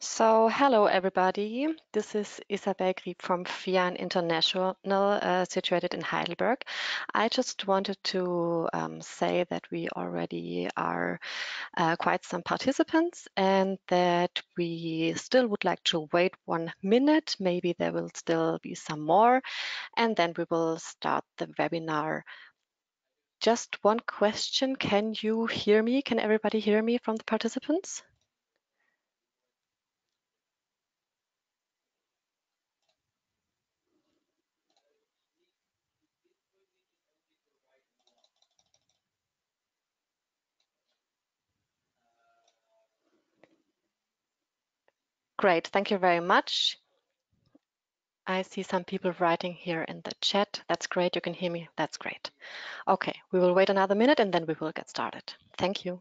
So, hello everybody. This is Isabel Grieb from FIAN International, situated in Heidelberg. I just wanted to say that we already are quite some participants and that we still would like to wait 1 minute. Maybe there will still be some more, and then we will start the webinar. Just one question. Can you hear me? Can everybody hear me from the participants? Great, thank you very much. I see some people writing here in the chat. That's great. You can hear me. That's great. Okay, we will wait another minute and then we will get started. Thank you.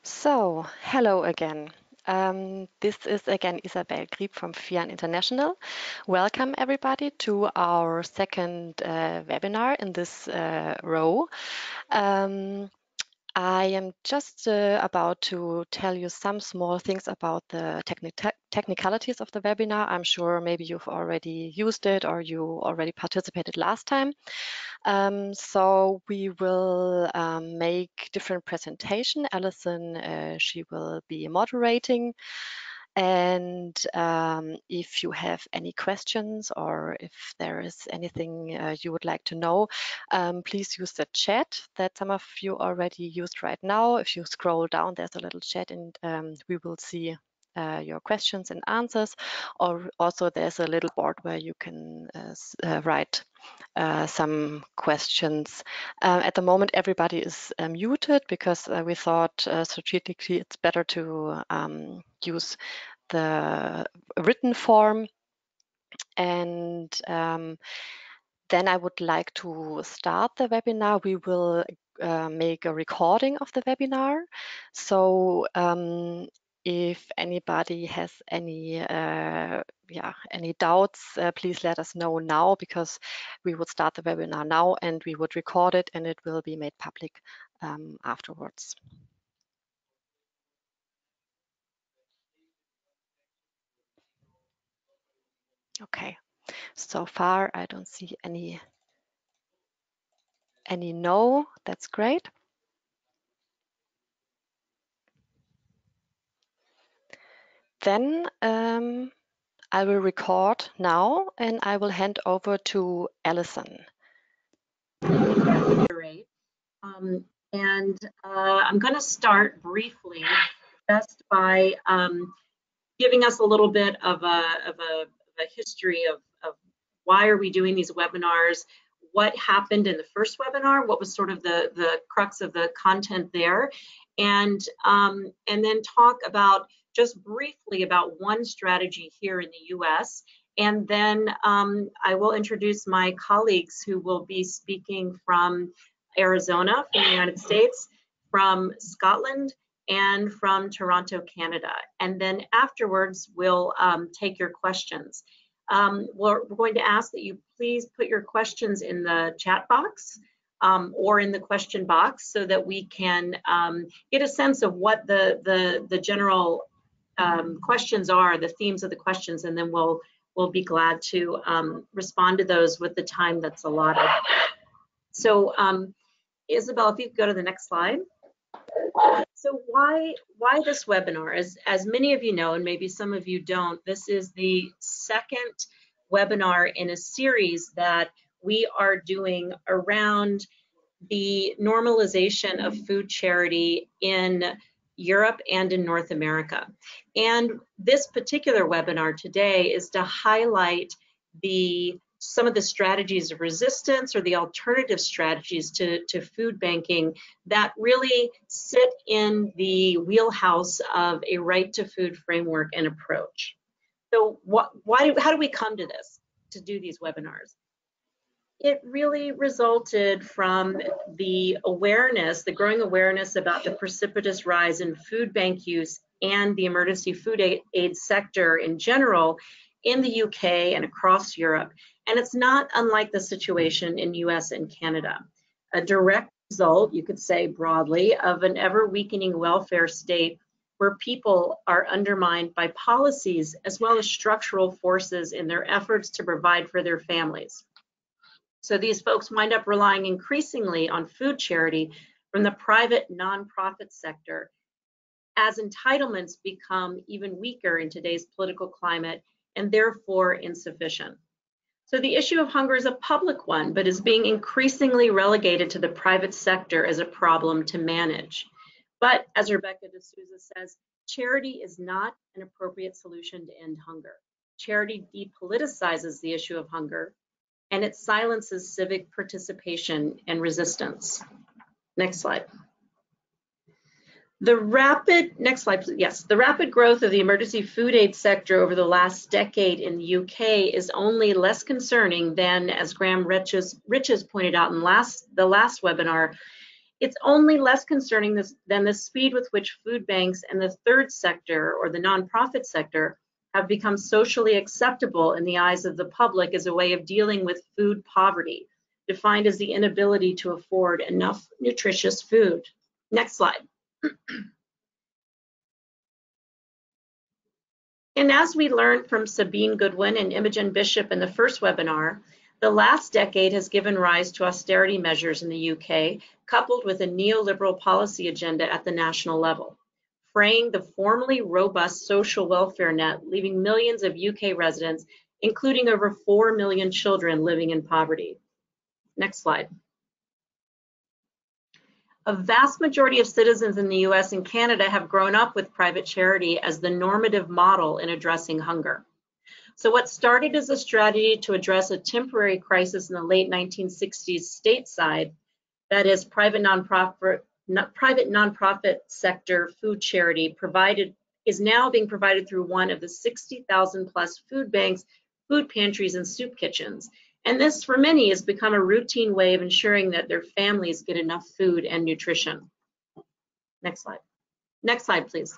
So, hello again. This is again Isabel Grieb from FIAN International. Welcome everybody to our second webinar in this row. I am just about to tell you some small things about the technicalities of the webinar. I'm sure maybe you've already used it or you already participated last time. So we will make different presentation. Alison, she will be moderating. And if you have any questions or if there is anything you would like to know, please use the chat that some of you already used right now. If you scroll down, there's a little chat and we will see your questions and answers. Or also there's a little board where you can write some questions. At the moment, everybody is muted because we thought strategically it's better to use the written form. And then I would like to start the webinar. We will make a recording of the webinar. So if anybody has any any doubts, please let us know now, because we would start the webinar now and we would record it and it will be made public afterwards. Okay, so far I don't see any no. That's great. Then I will record now and I will hand over to Alison. Great. I'm going to start briefly just by giving us a little bit of a history of why are we doing these webinars, what happened in the first webinar, what was sort of the crux of the content there, and then talk about just briefly about one strategy here in the US. And then I will introduce my colleagues who will be speaking from Arizona, from the United States, from Scotland, and from Toronto, Canada. And then afterwards, we'll take your questions. We're going to ask that you please put your questions in the chat box or in the question box so that we can get a sense of what the general questions are, the themes of the questions, and then we'll be glad to respond to those with the time that's allotted. So Isabel, if you could go to the next slide. So why this webinar? As many of you know, and maybe some of you don't, this is the second webinar in a series that we are doing around the normalization of food charity in Europe and in North America. And this particular webinar today is to highlight some of the strategies of resistance or the alternative strategies to food banking that really sit in the wheelhouse of a right to food framework and approach. So how do we come to this, to do these webinars? It really resulted from the awareness, the growing awareness about the precipitous rise in food bank use and the emergency food aid sector in general in the UK and across Europe. And it's not unlike the situation in US and Canada. A direct result, you could say broadly, of an ever weakening welfare state where people are undermined by policies as well as structural forces in their efforts to provide for their families. So these folks wind up relying increasingly on food charity from the private nonprofit sector as entitlements become even weaker in today's political climate and therefore insufficient. So the issue of hunger is a public one, but is being increasingly relegated to the private sector as a problem to manage. But as Rebecca D'Souza says, charity is not an appropriate solution to end hunger. Charity depoliticizes the issue of hunger, and it silences civic participation and resistance. Next slide. Next slide, please. Yes, the rapid growth of the emergency food aid sector over the last decade in the UK is only less concerning than, as Graham Riches pointed out in the last webinar, it's only less concerning than the speed with which food banks and the third sector, or the nonprofit sector, have become socially acceptable in the eyes of the public as a way of dealing with food poverty, defined as the inability to afford enough nutritious food. Next slide. And as we learned from Sabine Goodwin and Imogen Bishop in the first webinar, the last decade has given rise to austerity measures in the UK, coupled with a neoliberal policy agenda at the national level, fraying the formerly robust social welfare net, leaving millions of UK residents, including over 4 million children, living in poverty. Next slide. A vast majority of citizens in the US and Canada have grown up with private charity as the normative model in addressing hunger. So what started as a strategy to address a temporary crisis in the late 1960s stateside, that is private nonprofit sector food charity is now being provided through one of the 60,000 plus food banks, food pantries, and soup kitchens. And this, for many, has become a routine way of ensuring that their families get enough food and nutrition. Next slide. Next slide, please.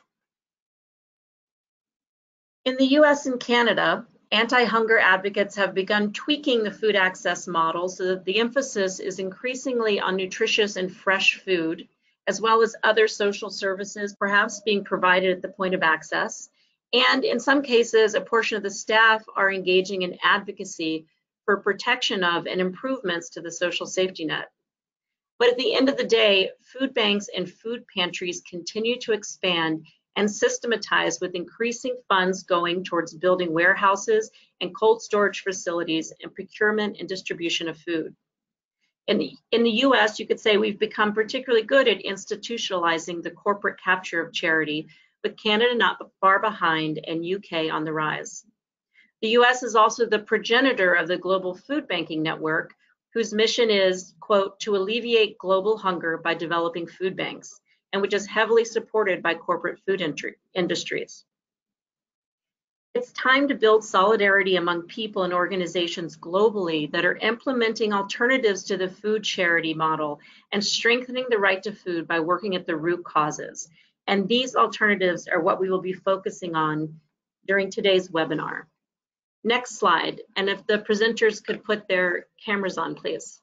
In the US and Canada, anti-hunger advocates have begun tweaking the food access model so that the emphasis is increasingly on nutritious and fresh food, as well as other social services perhaps being provided at the point of access. And in some cases, a portion of the staff are engaging in advocacy for protection of and improvements to the social safety net. But at the end of the day, food banks and food pantries continue to expand and systematize, with increasing funds going towards building warehouses and cold storage facilities and procurement and distribution of food. In the US, you could say we've become particularly good at institutionalizing the corporate capture of charity, with Canada not far behind and UK on the rise. The US is also the progenitor of the global food banking network, whose mission is, quote, to alleviate global hunger by developing food banks, and which is heavily supported by corporate food industries. It's time to build solidarity among people and organizations globally that are implementing alternatives to the food charity model and strengthening the right to food by working at the root causes. And these alternatives are what we will be focusing on during today's webinar. Next slide, and if the presenters could put their cameras on, please.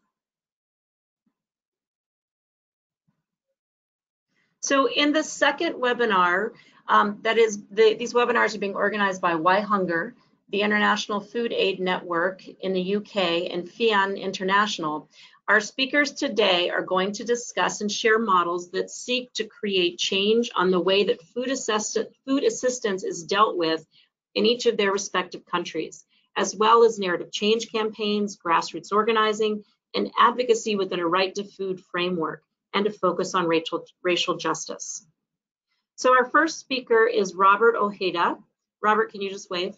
So in the second webinar, these webinars are being organized by WhyHunger, the International Food Aid Network in the UK, and FIAN International. Our speakers today are going to discuss and share models that seek to create change on the way that food assistance is dealt with in each of their respective countries, as well as narrative change campaigns, grassroots organizing, and advocacy within a right to food framework, and a focus on racial justice. So our first speaker is Robert Ojeda. Robert, can you just wave?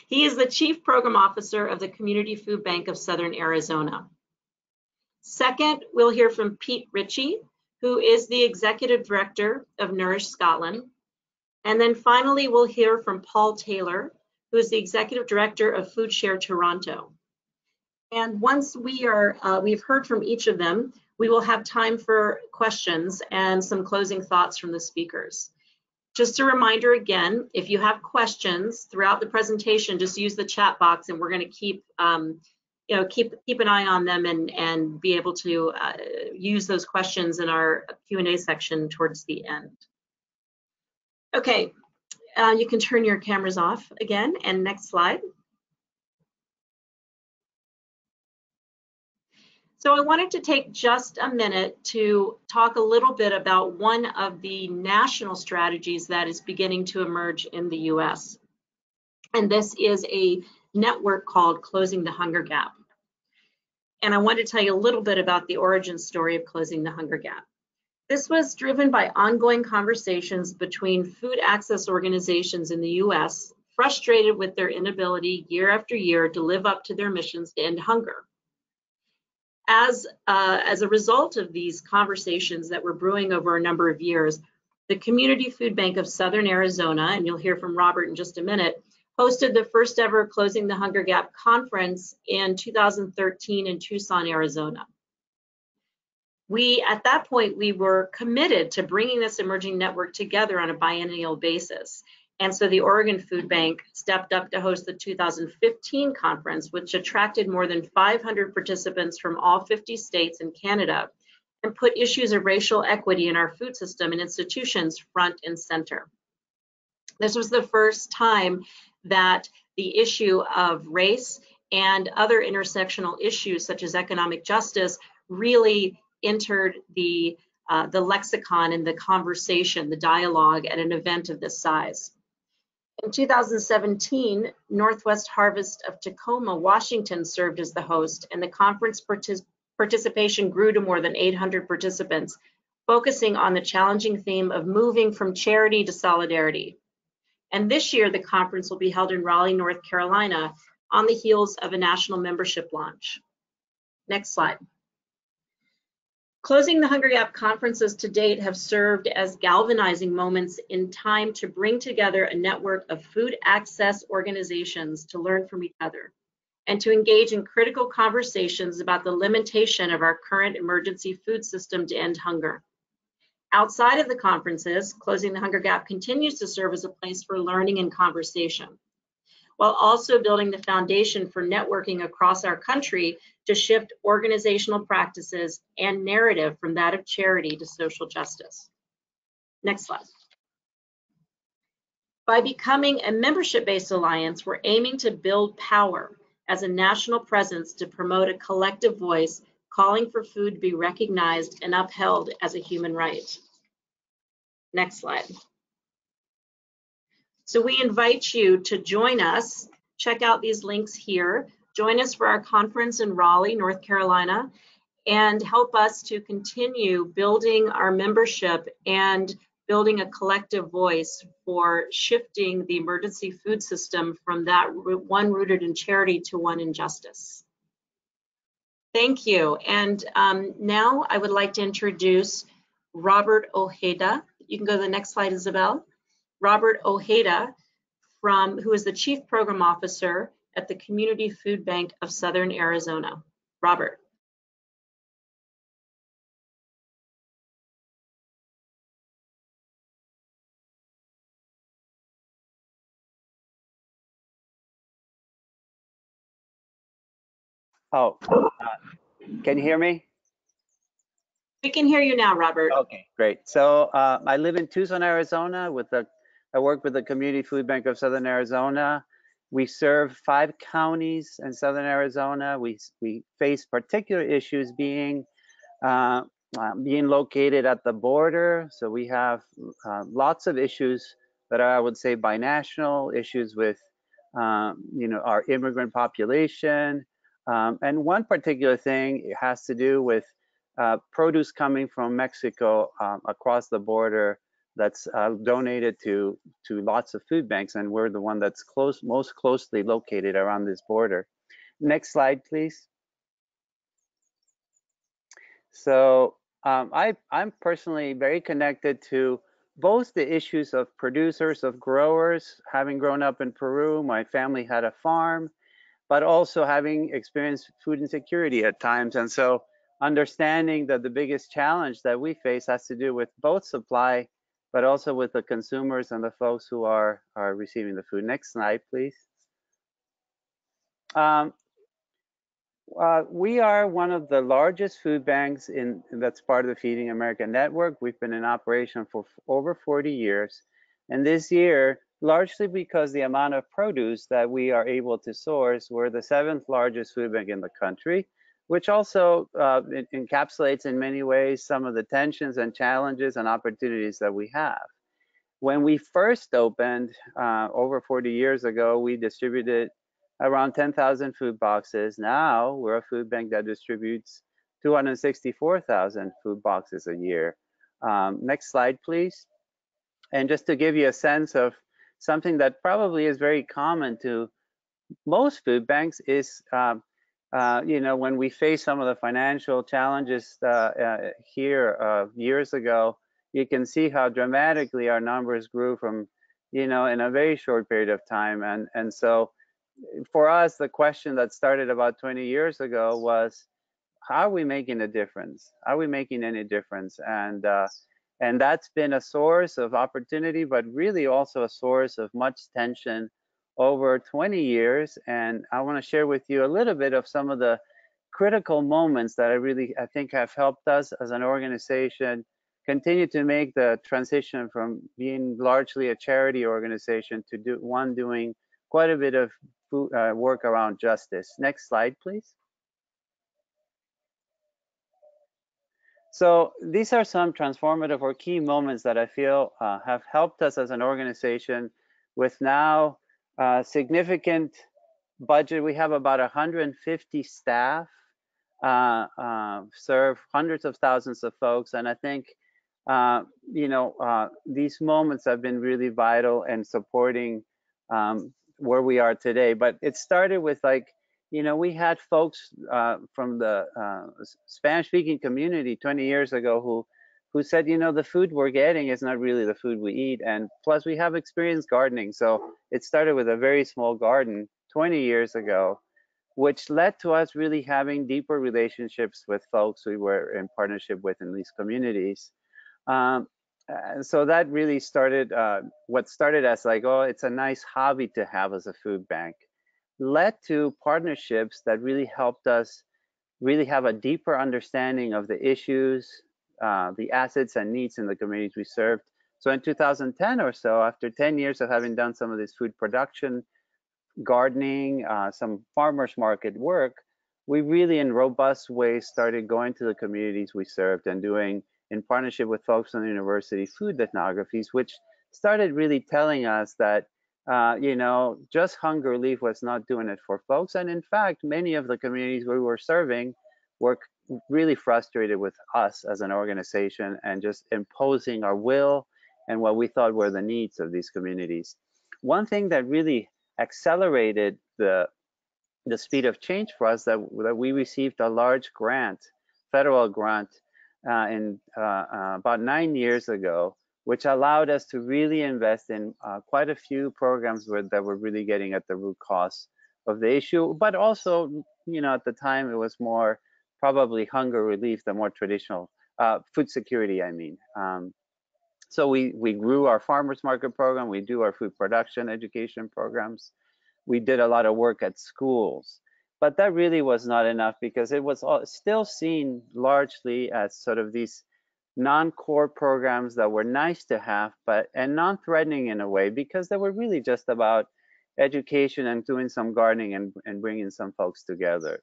He is the Chief Program Officer of the Community Food Bank of Southern Arizona. Second, we'll hear from Pete Ritchie, who is the Executive Director of Nourish Scotland. And then finally, we'll hear from Paul Taylor, who is the Executive Director of Food Share Toronto. And once we've heard from each of them, we will have time for questions and some closing thoughts from the speakers. Just a reminder again, if you have questions throughout the presentation, just use the chat box, and we're going to keep keep an eye on them and be able to use those questions in our Q&A section towards the end. Okay, you can turn your cameras off again, and next slide. So I wanted to take just a minute to talk a little bit about one of the national strategies that is beginning to emerge in the US. And this is a network called Closing the Hunger Gap. And I want to tell you a little bit about the origin story of Closing the Hunger Gap. This was driven by ongoing conversations between food access organizations in the US, frustrated with their inability year after year to live up to their missions to end hunger. As a result of these conversations that were brewing over a number of years, the Community Food Bank of Southern Arizona, and you'll hear from Robert in just a minute, hosted the first ever Closing the Hunger Gap conference in 2013 in Tucson, Arizona. At that point, we were committed to bringing this emerging network together on a biennial basis. And so the Oregon Food Bank stepped up to host the 2015 conference, which attracted more than 500 participants from all 50 states and Canada, and put issues of racial equity in our food system and institutions front and center. This was the first time that the issue of race and other intersectional issues such as economic justice really entered the lexicon and the conversation, the dialogue at an event of this size. In 2017, Northwest Harvest of Tacoma, Washington served as the host, and the conference participation grew to more than 800 participants, focusing on the challenging theme of moving from charity to solidarity. And this year, the conference will be held in Raleigh, North Carolina, on the heels of a national membership launch. Next slide. Closing the Hunger Gap conferences to date have served as galvanizing moments in time to bring together a network of food access organizations to learn from each other and to engage in critical conversations about the limitation of our current emergency food system to end hunger. Outside of the conferences, Closing the Hunger Gap continues to serve as a place for learning and conversation, while also building the foundation for networking across our country to shift organizational practices and narrative from that of charity to social justice. Next slide. By becoming a membership-based alliance, we're aiming to build power as a national presence to promote a collective voice calling for food to be recognized and upheld as a human right. Next slide. So we invite you to join us. Check out these links here. Join us for our conference in Raleigh, North Carolina, and help us to continue building our membership and building a collective voice for shifting the emergency food system from that one rooted in charity to one in justice. Thank you. And now I would like to introduce Robert Ojeda. You can go to the next slide, Isabel. Robert Ojeda, who is the Chief Program Officer at the Community Food Bank of Southern Arizona. Robert. Oh, can you hear me? We can hear you now, Robert. Okay, great. So I live in Tucson, Arizona. I work with the Community Food Bank of Southern Arizona, We serve 5 counties in southern Arizona. We face particular issues being located at the border. So we have lots of issues that are, I would say, binational issues with, our immigrant population. And one particular thing has to do with produce coming from Mexico across the border that's donated to lots of food banks, and we're the one that's most closely located around this border. Next slide, please. So I'm personally very connected to both the issues of producers, of growers. Having grown up in Peru, my family had a farm, but also having experienced food insecurity at times. And so understanding that the biggest challenge that we face has to do with both supply, but also with the consumers and the folks who are receiving the food. Next slide, please. We are one of the largest food banks that's part of the Feeding America network. We've been in operation for over 40 years. And this year, largely because the amount of produce that we are able to source, we're the 7th largest food bank in the country, which also encapsulates in many ways some of the tensions and challenges and opportunities that we have. When we first opened over 40 years ago, we distributed around 10,000 food boxes. Now we're a food bank that distributes 264,000 food boxes a year. Next slide, please. And just to give you a sense of something that probably is very common to most food banks is, when we face some of the financial challenges here years ago, you can see how dramatically our numbers grew from, in a very short period of time. And so for us, the question that started about 20 years ago was, how are we making a difference? Are we making any difference? And that's been a source of opportunity, but really also a source of much tension over 20 years. And I want to share with you a little bit of some of the critical moments that I think have helped us as an organization continue to make the transition from being largely a charity organization to doing quite a bit of work around justice. Next slide, please. So these are some transformative or key moments that I feel have helped us as an organization with now significant budget. We have about 150 staff, serve hundreds of thousands of folks. And I think, these moments have been really vital in supporting where we are today. But it started with we had folks from the Spanish-speaking community 20 years ago who said, the food we're getting is not really the food we eat. And plus we have experience gardening. So it started with a very small garden 20 years ago, which led to us really having deeper relationships with folks we were in partnership with in these communities. And so that really started, what started as it's a nice hobby to have as a food bank, led to partnerships that really helped us really have a deeper understanding of the issues, the assets and needs in the communities we served. So in 2010 or so, after 10 years of having done some of this food production, gardening, some farmers market work, we really in robust ways started going to the communities we served and doing, in partnership with folks on the university, food ethnographies, which started really telling us that just hunger relief was not doing it for folks. And in fact, many of the communities we were serving were really frustrated with us as an organization and just imposing our will and what we thought were the needs of these communities. One thing that really accelerated the speed of change for us that we received a large grant, federal grant, in about 9 years ago, which allowed us to really invest in quite a few programs that were really getting at the root cause of the issue. But also, at the time, it was more probably hunger relief, the more traditional food security, I mean. So we grew our farmers market program. We do our food production education programs. We did a lot of work at schools. But that really was not enough because it was still seen largely as sort of these non-core programs that were nice to have, and non-threatening in a way, because they were really just about, education and doing some gardening and bringing some folks together.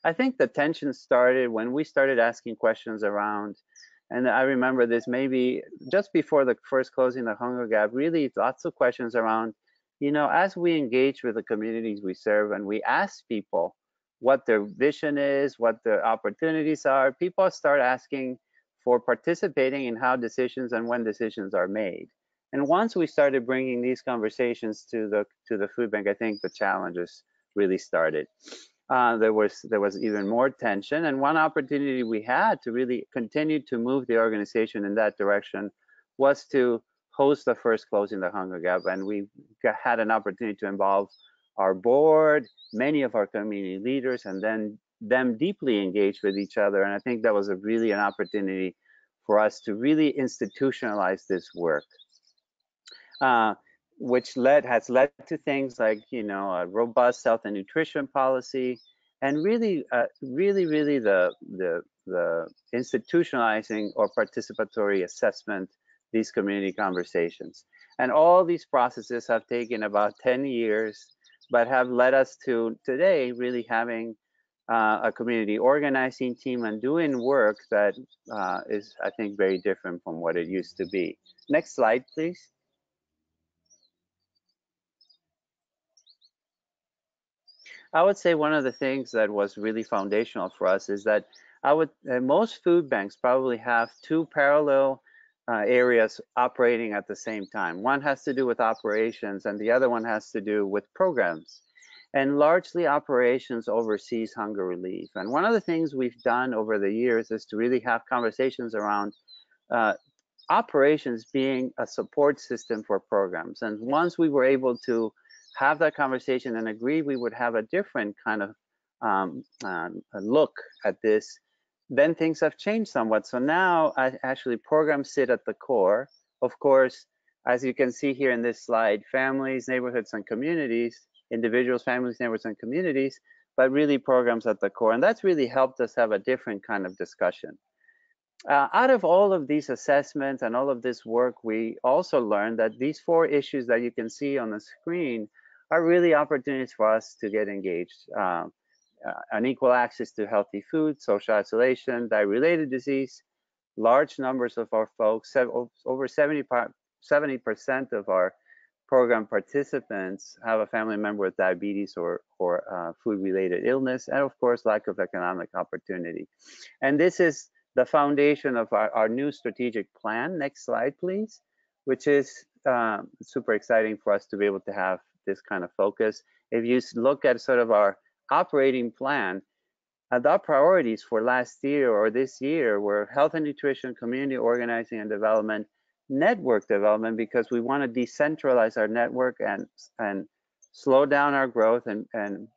I think the tension started when we started asking questions around, and I remember this maybe just before the first closing the hunger gap, really lots of questions around, as we engage with the communities we serve and we ask people what their vision is, what their opportunities are, people start asking for participating in how decisions and when decisions are made. And once we started bringing these conversations to the food bank, I think the challenges really started. There was even more tension, and one opportunity we had to really continue to move the organization in that direction was to host the first Closing the Hunger Gap, and we had an opportunity to involve our board, many of our community leaders, and then them deeply engaged with each other. And I think that was really an opportunity for us to really institutionalize this work. Which has led to things like, a robust health and nutrition policy, and really the institutionalizing or participatory assessment, these community conversations. And all these processes have taken about 10 years, but have led us to today really having a community organizing team and doing work that is, I think, very different from what it used to be. Next slide, please. I would say one of the things that was really foundational for us is that most food banks probably have two parallel areas operating at the same time. One has to do with operations and the other one has to do with programs. And largely operations oversees hunger relief. And one of the things we've done over the years is to really have conversations around operations being a support system for programs. And once we were able to have that conversation and agree we would have a different kind of look at this, then things have changed somewhat. So now actually programs sit at the core. Of course, as you can see here in this slide, families, neighborhoods, and communities, individuals, families, neighborhoods, and communities, but really programs at the core. And that's really helped us have a different kind of discussion. Out of all of these assessments and all of this work, we also learned that these 4 issues that you can see on the screen are really opportunities for us to get engaged. Unequal access to healthy food, social isolation, diet-related disease. Large numbers of our folks, over 70% of our program participants have a family member with diabetes or food-related illness, and of course, lack of economic opportunity. And this is the foundation of our new strategic plan. Next slide, please, which is super exciting for us to be able to have this kind of focus. If you look at sort of our operating plan, our priorities for last year or this year were health and nutrition, community organizing and development, network development, because we want to decentralize our network and slow down our growth and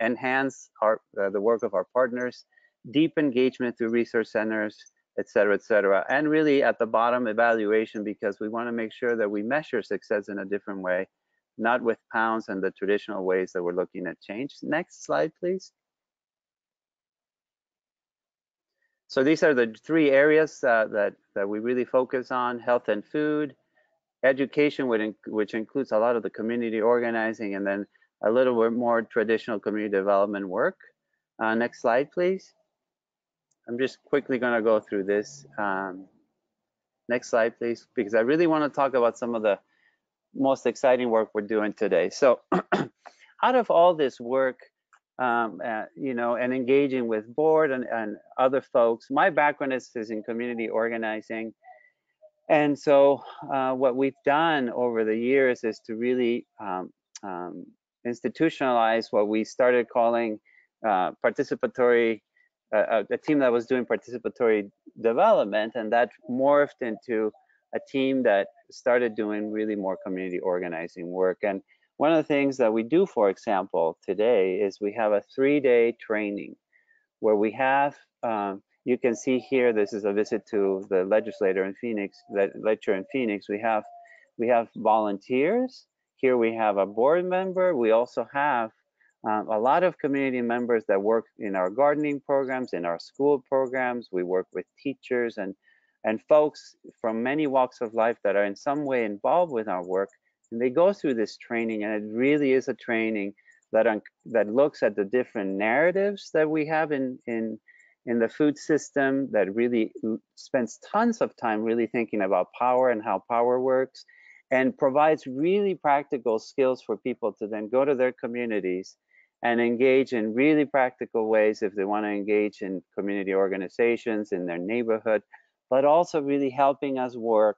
enhance the work of our partners, deep engagement through resource centers, et cetera, and really at the bottom, evaluation, because we want to make sure that we measure success in a different way, not with pounds and the traditional ways that we're looking at change. Next slide, please. So these are the 3 areas that we really focus on: health and food, education, which includes a lot of the community organizing, and then a little bit more traditional community development work. Next slide, please. I'm just quickly going to go through this. Next slide, please, because I really want to talk about some of the most exciting work we're doing today. So out of all this work, and engaging with board and other folks, my background is in community organizing. And so what we've done over the years is to really institutionalize what we started calling participatory, a team that was doing participatory development, and that morphed into a team that started doing really more community organizing work. And one of the things that we do, for example, today is we have a 3-day training where we have, you can see here, this is a visit to the lecture in Phoenix. We have volunteers. Here we have a board member. We also have a lot of community members that work in our gardening programs, in our school programs. We work with teachers and folks from many walks of life that are in some way involved with our work. And they go through this training, and it really is a training that looks at the different narratives that we have in the food system, that really spends tons of time really thinking about power and how power works, and provides really practical skills for people to then go to their communities and engage in really practical ways if they want to engage in community organizations in their neighborhood, but also really helping us work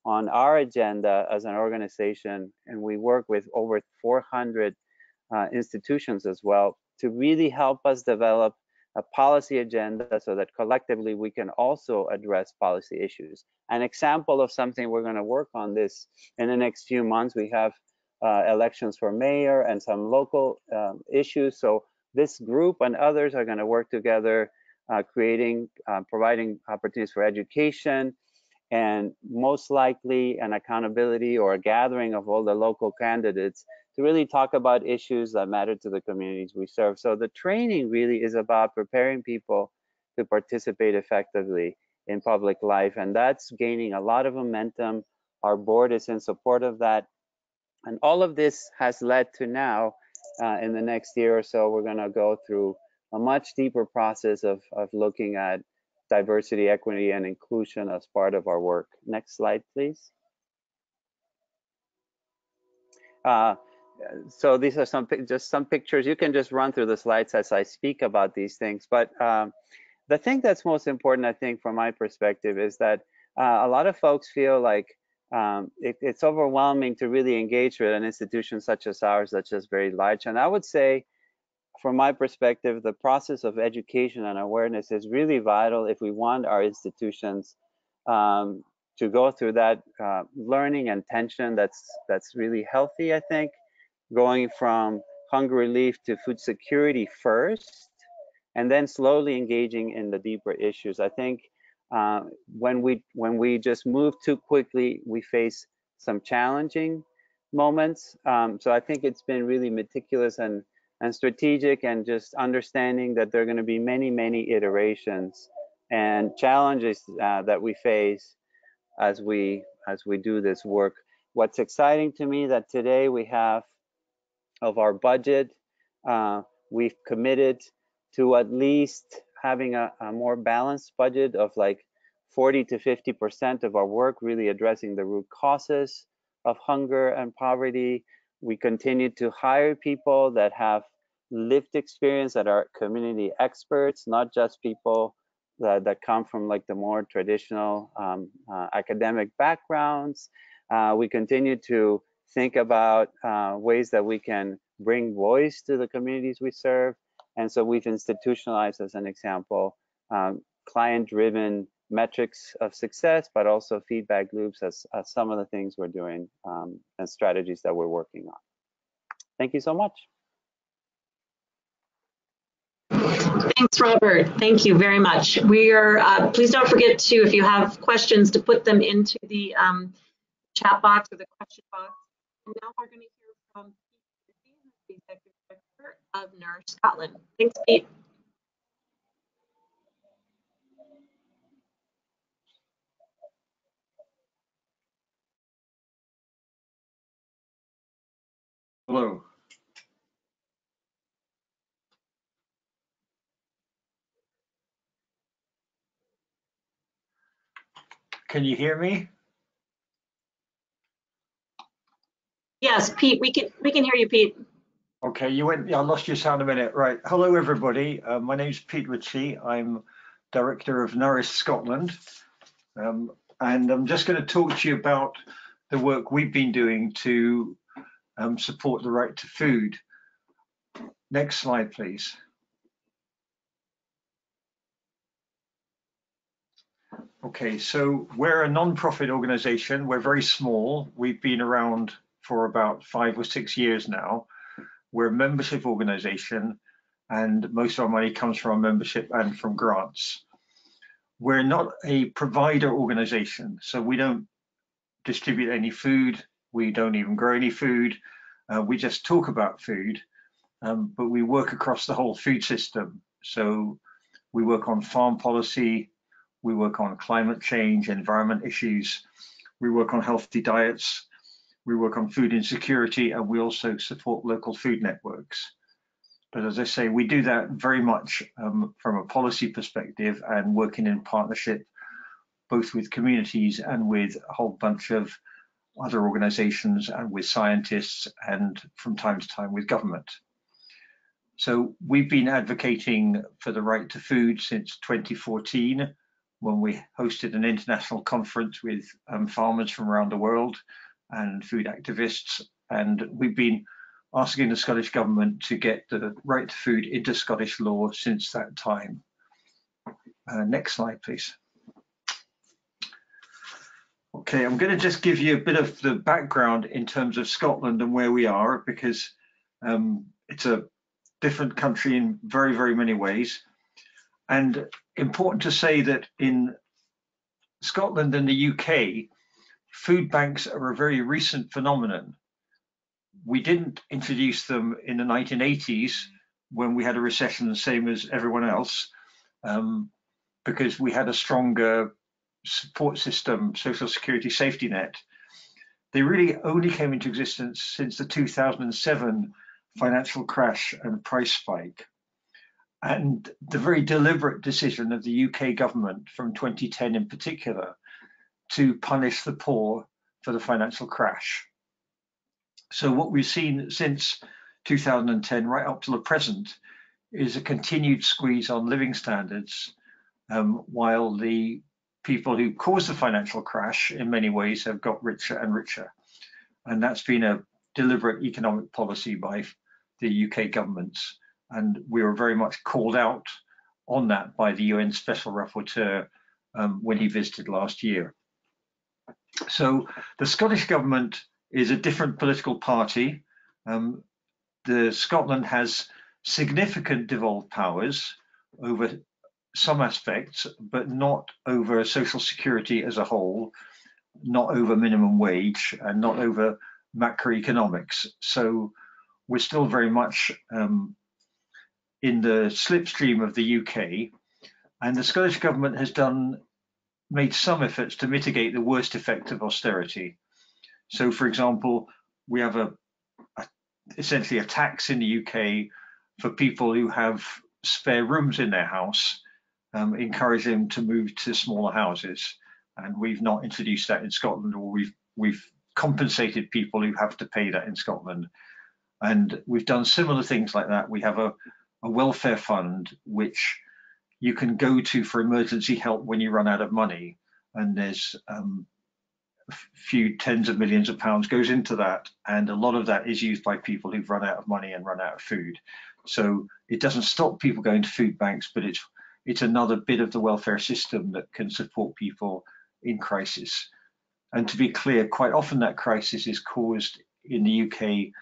on our agenda as an organization. And we work with over 400 institutions as well to really help us develop a policy agenda so that collectively we can also address policy issues. An example of something we're going to work on this in the next few months, we have elections for mayor and some local issues. So this group and others are going to work together, providing opportunities for education, and most likely an accountability or a gathering of all the local candidates to really talk about issues that matter to the communities we serve. So the training really is about preparing people to participate effectively in public life, and that's gaining a lot of momentum. Our board is in support of that. And all of this has led to now, in the next year or so, we're gonna go through a much deeper process of looking at diversity, equity, and inclusion as part of our work. Next slide, please. So these are just some pictures. You can just run through the slides as I speak about these things. But the thing that's most important, I think, from my perspective, is that a lot of folks feel like it's overwhelming to really engage with an institution such as ours that's just very large. And I would say, from my perspective, the process of education and awareness is really vital if we want our institutions to go through that learning and tension that's really healthy, I think, going from hunger relief to food security first, and then slowly engaging in the deeper issues. I think when we just move too quickly, we face some challenging moments. So I think it's been really meticulous and strategic, and just understanding that there are going to be many, many iterations and challenges that we face as we do this work. What's exciting to me that today we have of our budget, we've committed to at least having a more balanced budget of like 40 to 50% of our work really addressing the root causes of hunger and poverty. We continue to hire people that have lived experience, that are community experts, not just people that come from like the more traditional academic backgrounds. We continue to think about ways that we can bring voice to the communities we serve. And so we've institutionalized, as an example, client-driven metrics of success, but also feedback loops as some of the things we're doing and strategies that we're working on. Thank you so much. Thanks, Robert. Thank you very much. We are, please don't forget to, if you have questions, to put them into the chat box or the question box. And now we're going to hear from Pete, the Executive Director of Nourishs Scotland. Thanks, Pete. Hello. Can you hear me? Yes, Pete, we can hear you, Pete. Okay, you went. Yeah, I lost your sound a minute. Right. Hello, everybody. My name's Pete Ritchie. I'm Director of Nourishs Scotland, and I'm just going to talk to you about the work we've been doing to support the right to food. Next slide, please. Okay, so we're a non-profit organization. We're very small. We've been around for about 5 or 6 years now. We're a membership organization, and most of our money comes from our membership and from grants. We're not a provider organization, so we don't distribute any food. We don't even grow any food. We just talk about food, but we work across the whole food system. So we work on farm policy, we work on climate change, environment issues, we work on healthy diets, We work on food insecurity, and we also support local food networks. But as I say, we do that very much from a policy perspective and working in partnership both with communities and with a whole bunch of other organizations and with scientists and from time to time with government. So we've been advocating for the right to food since 2014, when we hosted an international conference with farmers from around the world and food activists. And we've been asking the Scottish Government to get the right to food into Scottish law since that time. Next slide, please. Okay, I'm going to just give you a bit of the background in terms of Scotland and where we are, because it's a different country in very, very many ways. And important to say that in Scotland and the UK, food banks are a very recent phenomenon. We didn't introduce them in the 1980s when we had a recession the same as everyone else, because we had a stronger support system, social security safety net. They really only came into existence since the 2007 financial crash and price spike. And the very deliberate decision of the UK government from 2010 in particular to punish the poor for the financial crash. So what we've seen since 2010 right up to the present is a continued squeeze on living standards, while the people who caused the financial crash in many ways have got richer and richer. And that's been a deliberate economic policy by the UK governments. And we were very much called out on that by the UN Special Rapporteur when he visited last year. So the Scottish Government is a different political party. Scotland has significant devolved powers over some aspects, but not over social security as a whole, not over minimum wage, and not over macroeconomics. So we're still very much in the slipstream of the UK, and the Scottish Government has made some efforts to mitigate the worst effect of austerity. So, for example, we have essentially a tax in the UK for people who have spare rooms in their house, encourage them to move to smaller houses. And we've not introduced that in Scotland, or we've compensated people who have to pay that in Scotland. And we've done similar things like that. We have a welfare fund which you can go to for emergency help when you run out of money. And there's a few tens of millions of pounds goes into that. And a lot of that is used by people who've run out of money and run out of food. So it doesn't stop people going to food banks, but it's another bit of the welfare system that can support people in crisis. And to be clear, quite often that crisis is caused in the UK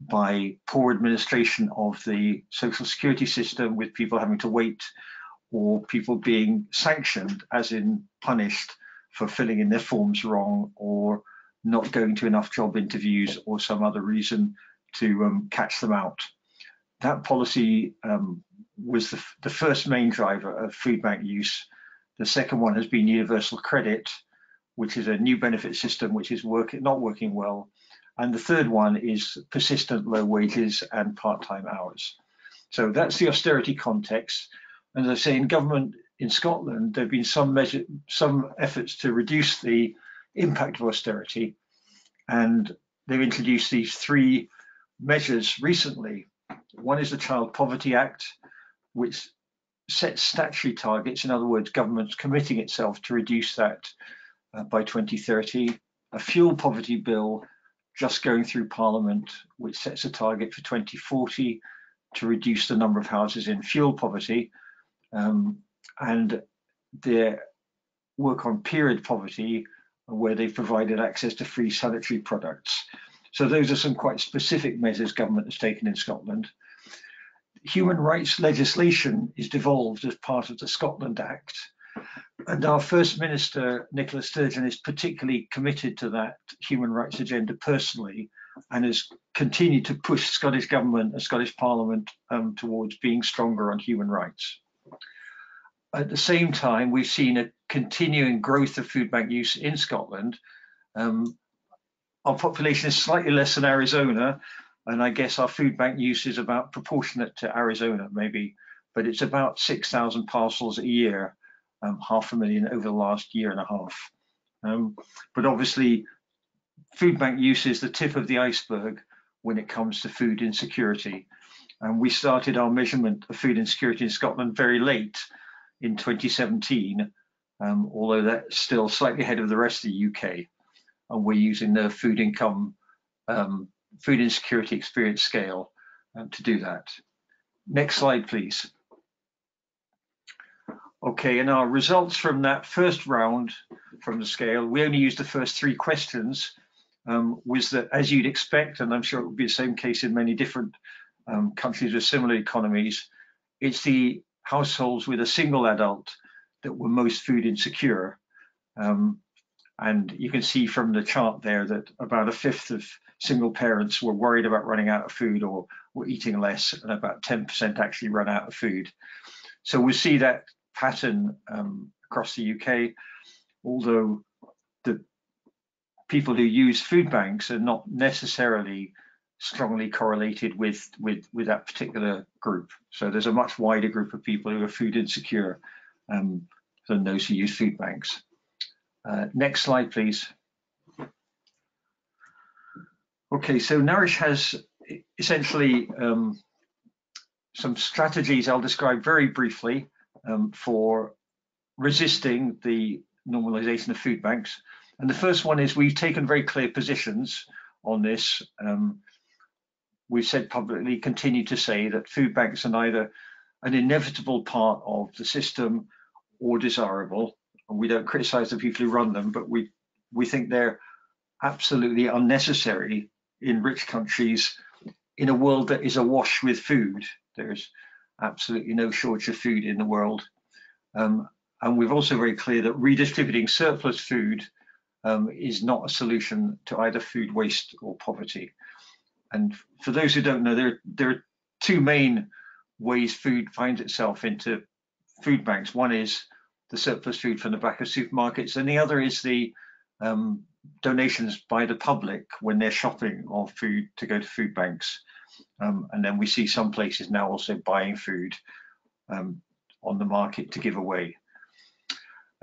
by poor administration of the social security system, with people having to wait, or people being sanctioned, as in punished, for filling in their forms wrong, or not going to enough job interviews, or some other reason to catch them out. That policy was the first main driver of food bank use. The second one has been universal credit, which is a new benefit system which is not working well. And the third one is persistent low wages and part-time hours. So that's the austerity context. And as I say, in government in Scotland, there have been some efforts to reduce the impact of austerity. And they've introduced these three measures recently. One is the Child Poverty Act, which sets statutory targets. In other words, government's committing itself to reduce that by 2030. A fuel poverty bill just going through Parliament, which sets a target for 2040 to reduce the number of houses in fuel poverty, and their work on period poverty, where they've provided access to free sanitary products. So those are some quite specific measures government has taken in Scotland. Human rights legislation is devolved as part of the Scotland Act. And our First Minister, Nicola Sturgeon, is particularly committed to that human rights agenda personally, and has continued to push Scottish Government and Scottish Parliament towards being stronger on human rights. At the same time, we've seen a continuing growth of food bank use in Scotland. our population is slightly less than Arizona, and I guess our food bank use is about proportionate to Arizona, maybe, but it's about 6,000 parcels a year, 500,000 over the last year and a half. But obviously, food bank use is the tip of the iceberg when it comes to food insecurity. And we started our measurement of food insecurity in Scotland very late in 2017, although that's still slightly ahead of the rest of the UK. And we're using the food insecurity experience scale to do that. Next slide, please. Okay, and our results from that first round from the scale, we only used the first 3 questions, was that, as you'd expect, and I'm sure it would be the same case in many different countries with similar economies, it's the households with a single adult that were most food insecure. And you can see from the chart there that about 1/5 of single parents were worried about running out of food or were eating less, and about 10% actually run out of food. So we see that pattern across the UK, although the people who use food banks are not necessarily strongly correlated with that particular group. So there's a much wider group of people who are food insecure than those who use food banks. Next slide, please. Okay, so Nourish has essentially some strategies I'll describe very briefly for resisting the normalization of food banks. And the first one is we've taken very clear positions on this. We've said publicly, continue to say, that food banks are neither an inevitable part of the system or desirable. And we don't criticize the people who run them, but we think they're absolutely unnecessary in rich countries in a world that is awash with food. There's absolutely no shortage of food in the world. And we're also very clear that redistributing surplus food is not a solution to either food waste or poverty. And for those who don't know, there are 2 main ways food finds itself into food banks. One is the surplus food from the back of supermarkets, and the other is the donations by the public when they're shopping of food to go to food banks. And then we see some places now also buying food on the market to give away.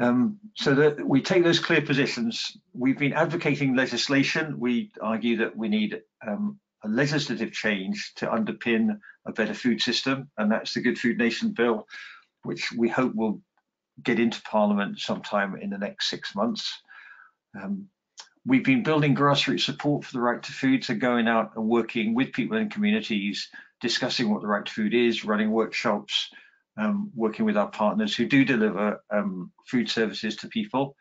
So that we take those clear positions. We've been advocating legislation. We argue that we need a legislative change to underpin a better food system, and that's the Good Food Nation bill, which we hope will get into Parliament sometime in the next 6 months. We've been building grassroots support for the right to food, so going out and working with people in communities, discussing what the right to food is, running workshops, working with our partners who do deliver food services to people.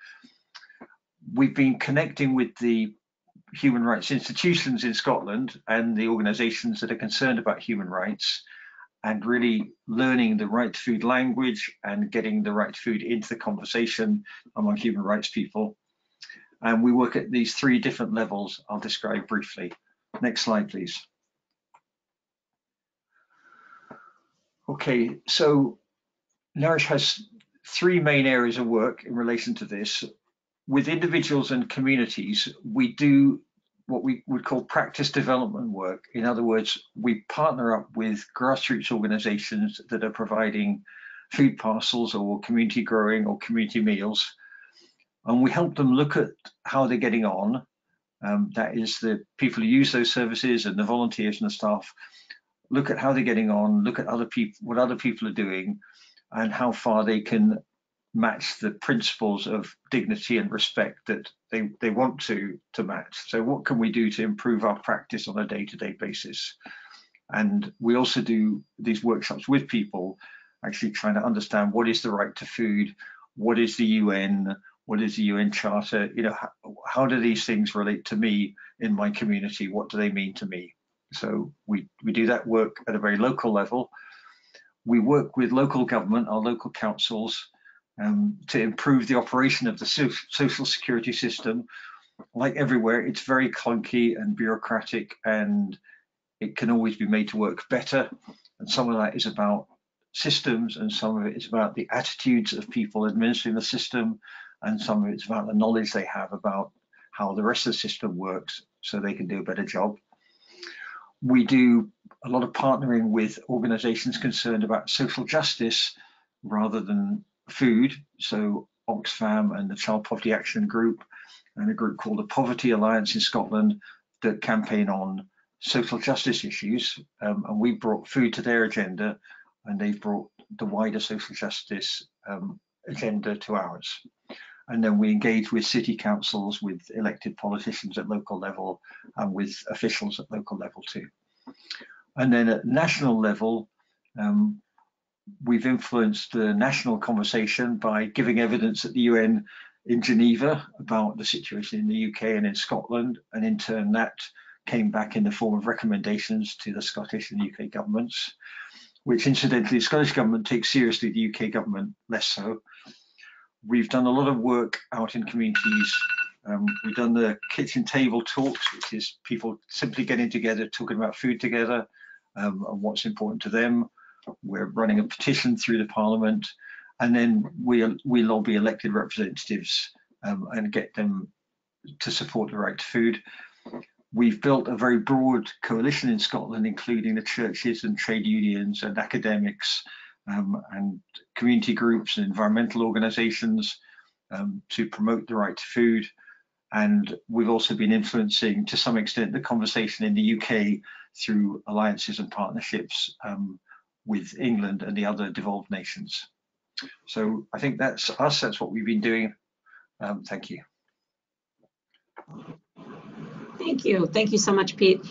We've been connecting with the human rights institutions in Scotland and the organisations that are concerned about human rights, and really learning the right to food language and getting the right to food into the conversation among human rights people. And we work at these 3 different levels I'll describe briefly. Next slide, please. Okay, so Nourish has 3 main areas of work in relation to this. With individuals and communities, we do what we would call practice development work. In other words, we partner up with grassroots organizations that are providing food parcels or community growing or community meals. And we help them look at how they're getting on. That is, the people who use those services and the volunteers and the staff look at how they're getting on, look at other people, what other people are doing, and how far they can match the principles of dignity and respect that they want to match. So what can we do to improve our practice on a day-to-day basis? And we also do these workshops with people, actually trying to understand what is the right to food, what is the UN, what is the UN Charter, you know, how do these things relate to me in my community, what do they mean to me? So we do that work at a very local level. We work with local government, our local councils, to improve the operation of the social security system. Like everywhere, it's very clunky and bureaucratic, and it can always be made to work better. And some of that is about systems, and some of it is about the attitudes of people administering the system, and some of it's about the knowledge they have about how the rest of the system works. so they can do a better job. We do a lot of partnering with organizations concerned about social justice rather than food. So Oxfam and the Child Poverty Action Group and a group called the Poverty Alliance in Scotland that campaign on social justice issues. And we brought food to their agenda, and they've brought the wider social justice agenda to ours. And then we engage with city councils, with elected politicians at local level, and with officials at local level too. And then at national level, we've influenced the national conversation by giving evidence at the UN in Geneva about the situation in the UK and in Scotland, and in turn that came back in the form of recommendations to the Scottish and UK governments, which incidentally the Scottish government takes seriously, the UK government less so. We've done a lot of work out in communities. We've done the kitchen table talks, which is people simply getting together, talking about food together and what's important to them. We're running a petition through the Parliament, and then we lobby elected representatives and get them to support the right to food. We've built a very broad coalition in Scotland, including the churches and trade unions and academics and community groups and environmental organisations to promote the right to food. And we've also been influencing, to some extent, the conversation in the UK through alliances and partnerships with England and the other devolved nations. So I think that's us, that's what we've been doing. Thank you. Thank you so much, Pete.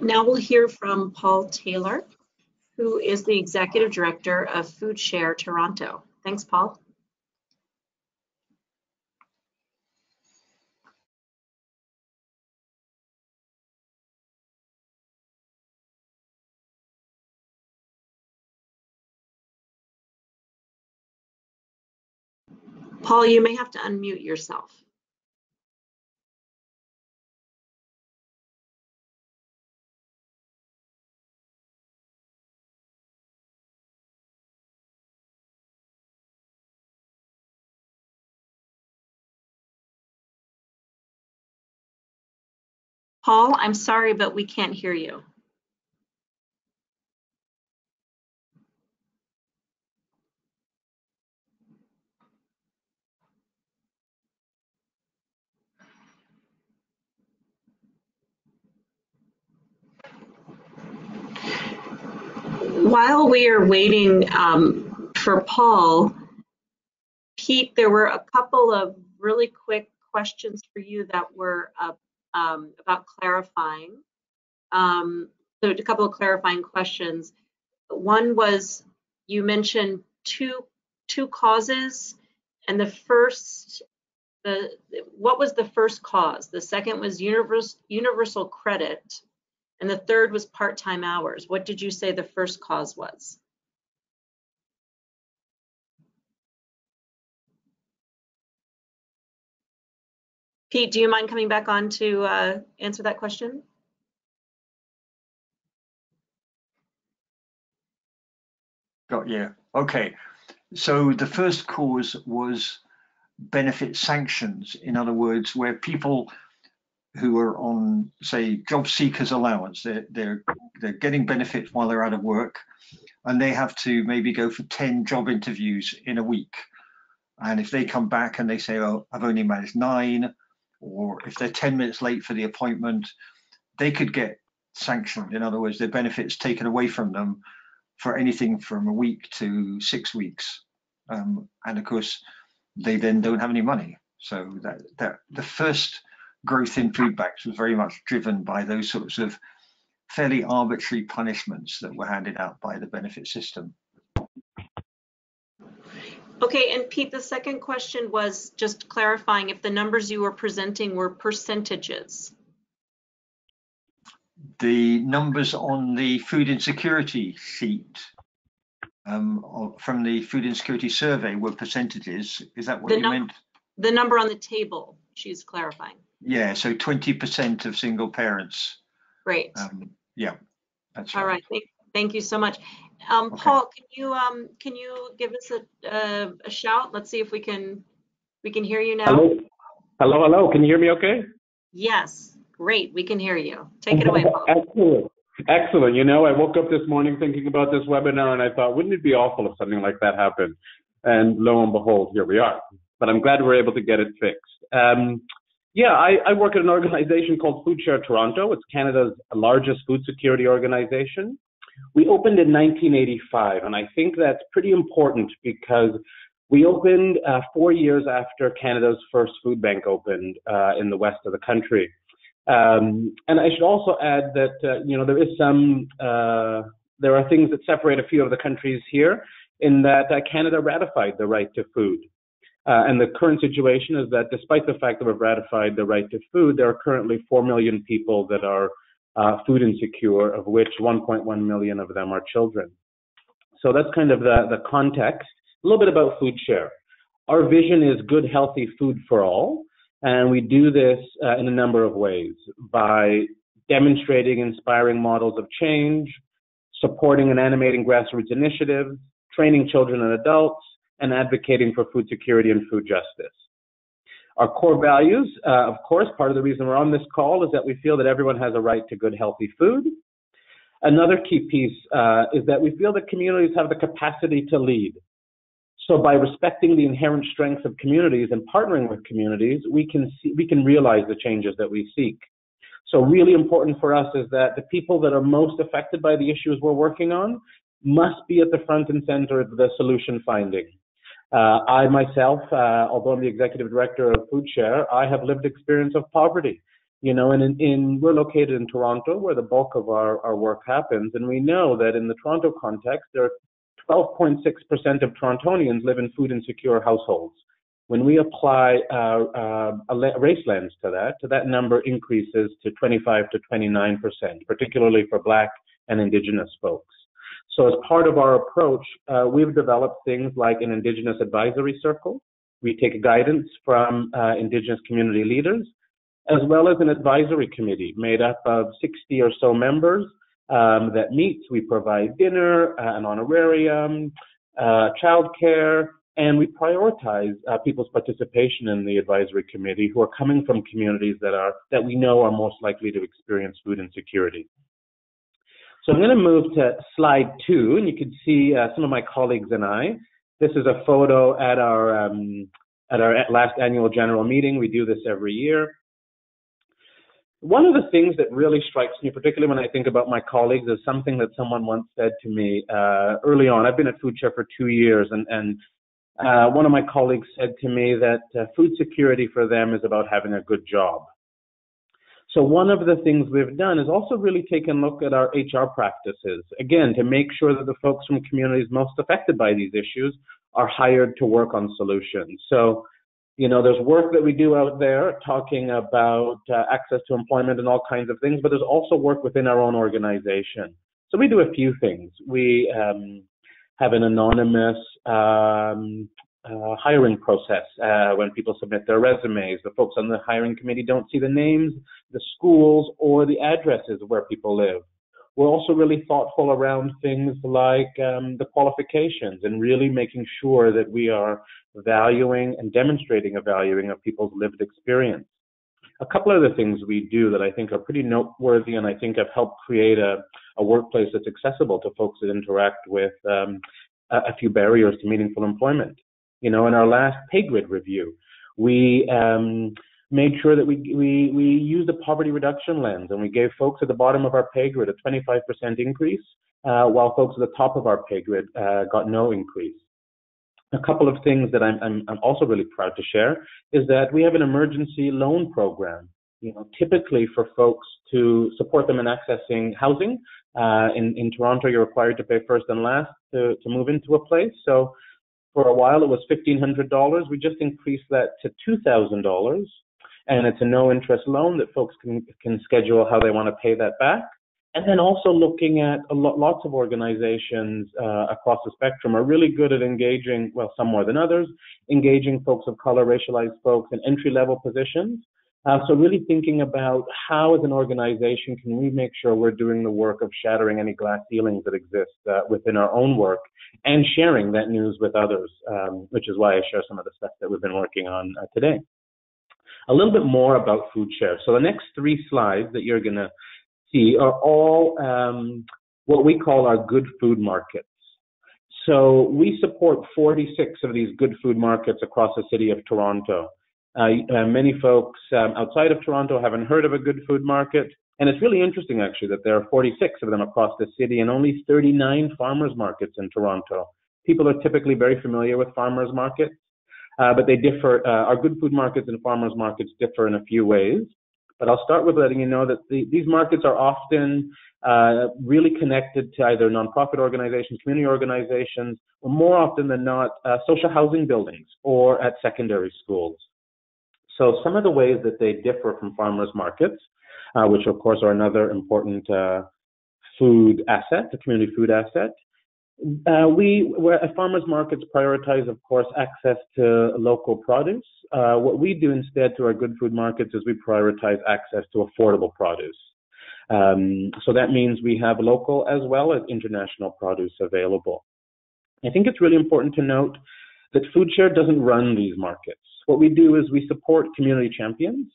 Now we'll hear from Paul Taylor, who is the Executive Director of Food Share Toronto. Thanks, Paul. Paul, you may have to unmute yourself. Paul, I'm sorry, but we can't hear you. While we are waiting for Paul, Pete, there were a couple of really quick questions for you that were about clarifying. So a couple of clarifying questions. One was, you mentioned two causes, and the first, what was the first cause? The second was universal credit, and the third was part-time hours. What did you say the first cause was? Pete, do you mind coming back on to answer that question? Got you. Okay. So the first cause was benefit sanctions. In other words, where people who are on, say, job seekers allowance, they're getting benefits while they're out of work, and they have to maybe go for 10 job interviews in a week. And if they come back and they say, oh, I've only managed 9, or if they're 10 minutes late for the appointment, they could get sanctioned. In other words, their benefits taken away from them for anything from a week to 6 weeks. And of course, they then don't have any money. So that the first growth in food banks was very much driven by those sorts of fairly arbitrary punishments that were handed out by the benefit system. Okay, and Pete, the second question was just clarifying if the numbers you were presenting were percentages. The numbers on the food insecurity sheet from the food insecurity survey were percentages. Is that what you meant? The number on the table, she's clarifying. Yeah, so 20% of single parents. Great. Yeah, that's right. All right, thank you so much. Okay. Paul, can you give us a shout? Let's see if we can hear you now. Hello. Can you hear me okay? Yes, Great, we can hear you. Take it away, Paul. Excellent. Excellent. You know, I woke up this morning thinking about this webinar and I thought, wouldn't it be awful if something like that happened? And lo and behold, here we are. But I'm glad we're able to get it fixed. I work at an organization called Food Share Toronto. It's Canada's largest food security organization. We opened in 1985, and I think that's pretty important because we opened 4 years after Canada's first food bank opened in the west of the country. And I should also add that, there are things that separate a few of the countries here in that Canada ratified the right to food. And the current situation is that despite the fact that we've ratified the right to food, there are currently 4 million people that are food insecure, of which 1.1 million of them are children. So that's kind of the context. A little bit about Food Share. Our vision is good, healthy food for all. And we do this in a number of ways, by demonstrating inspiring models of change, supporting and animating grassroots initiatives, training children and adults, and advocating for food security and food justice. Our core values, of course, part of the reason we're on this call is that we feel that everyone has a right to good, healthy food. Another key piece is that we feel that communities have the capacity to lead. So by respecting the inherent strengths of communities and partnering with communities, we can realize the changes that we seek. So really important for us is that the people that are most affected by the issues we're working on must be at the front and center of the solution finding. I myself, although I'm the executive director of Food Share, I have lived experience of poverty. You know, and we're located in Toronto, where the bulk of our work happens, and we know that in the Toronto context, there are 12.6% of Torontonians live in food insecure households. When we apply a race lens to that number increases to 25 to 29%, particularly for Black and Indigenous folks. So as part of our approach, we've developed things like an Indigenous advisory circle. We take guidance from Indigenous community leaders, as well as an advisory committee made up of 60 or so members that meets. We provide dinner, an honorarium, childcare, and we prioritize people's participation in the advisory committee who are coming from communities that we know are most likely to experience food insecurity. So I'm going to move to slide 2, and you can see some of my colleagues and I. This is a photo at our last annual general meeting. We do this every year. One of the things that really strikes me, particularly when I think about my colleagues, is something that someone once said to me early on. I've been at Food Share for 2 years, and one of my colleagues said to me that food security for them is about having a good job. So one of the things we've done is also really take a look at our HR practices, again, to make sure that the folks from communities most affected by these issues are hired to work on solutions. So, you know, there's work that we do out there talking about access to employment and all kinds of things, but there's also work within our own organization. So we do a few things. We have an anonymous hiring process when people submit their resumes. The folks on the hiring committee don't see the names, the schools, or the addresses of where people live. We're also really thoughtful around things like the qualifications and really making sure that we are valuing and demonstrating a valuing of people's lived experience. A couple of the things we do that I think are pretty noteworthy and I think have helped create a workplace that's accessible to folks that interact with a few barriers to meaningful employment. You know, in our last pay grid review, we made sure that we used a poverty reduction lens, and we gave folks at the bottom of our pay grid a 25% increase, while folks at the top of our pay grid got no increase. A couple of things that I'm also really proud to share is that we have an emergency loan program. You know, typically for folks to support them in accessing housing. In Toronto, you're required to pay first and last to move into a place. So for a while, it was $1,500. We just increased that to $2,000. And it's a no-interest loan that folks can schedule how they want to pay that back. And then also looking at lots of organizations across the spectrum are really good at engaging, well, some more than others, engaging folks of color, racialized folks in entry-level positions. So really thinking about how, as an organization, can we make sure we're doing the work of shattering any glass ceilings that exist within our own work and sharing that news with others, which is why I share some of the stuff that we've been working on today. a little bit more about food share. So the next 3 slides that you're going to see are all what we call our good food markets. So we support 46 of these good food markets across the city of Toronto. Many folks outside of Toronto haven't heard of a good food market. And it's really interesting, actually, that there are 46 of them across the city and only 39 farmers markets in Toronto. People are typically very familiar with farmers markets, but they differ. Our good food markets and farmers markets differ in a few ways. But I'll start with letting you know that these markets are often really connected to either nonprofit organizations, community organizations, or more often than not, social housing buildings or at secondary schools. So some of the ways that they differ from farmers markets, which of course are another important food asset, a community food asset. Where farmers markets prioritize, of course, access to local produce. What we do instead through our good food markets is we prioritize access to affordable produce. So that means we have local as well as international produce available. I think it's really important to note that FoodShare doesn't run these markets. What we do is we support community champions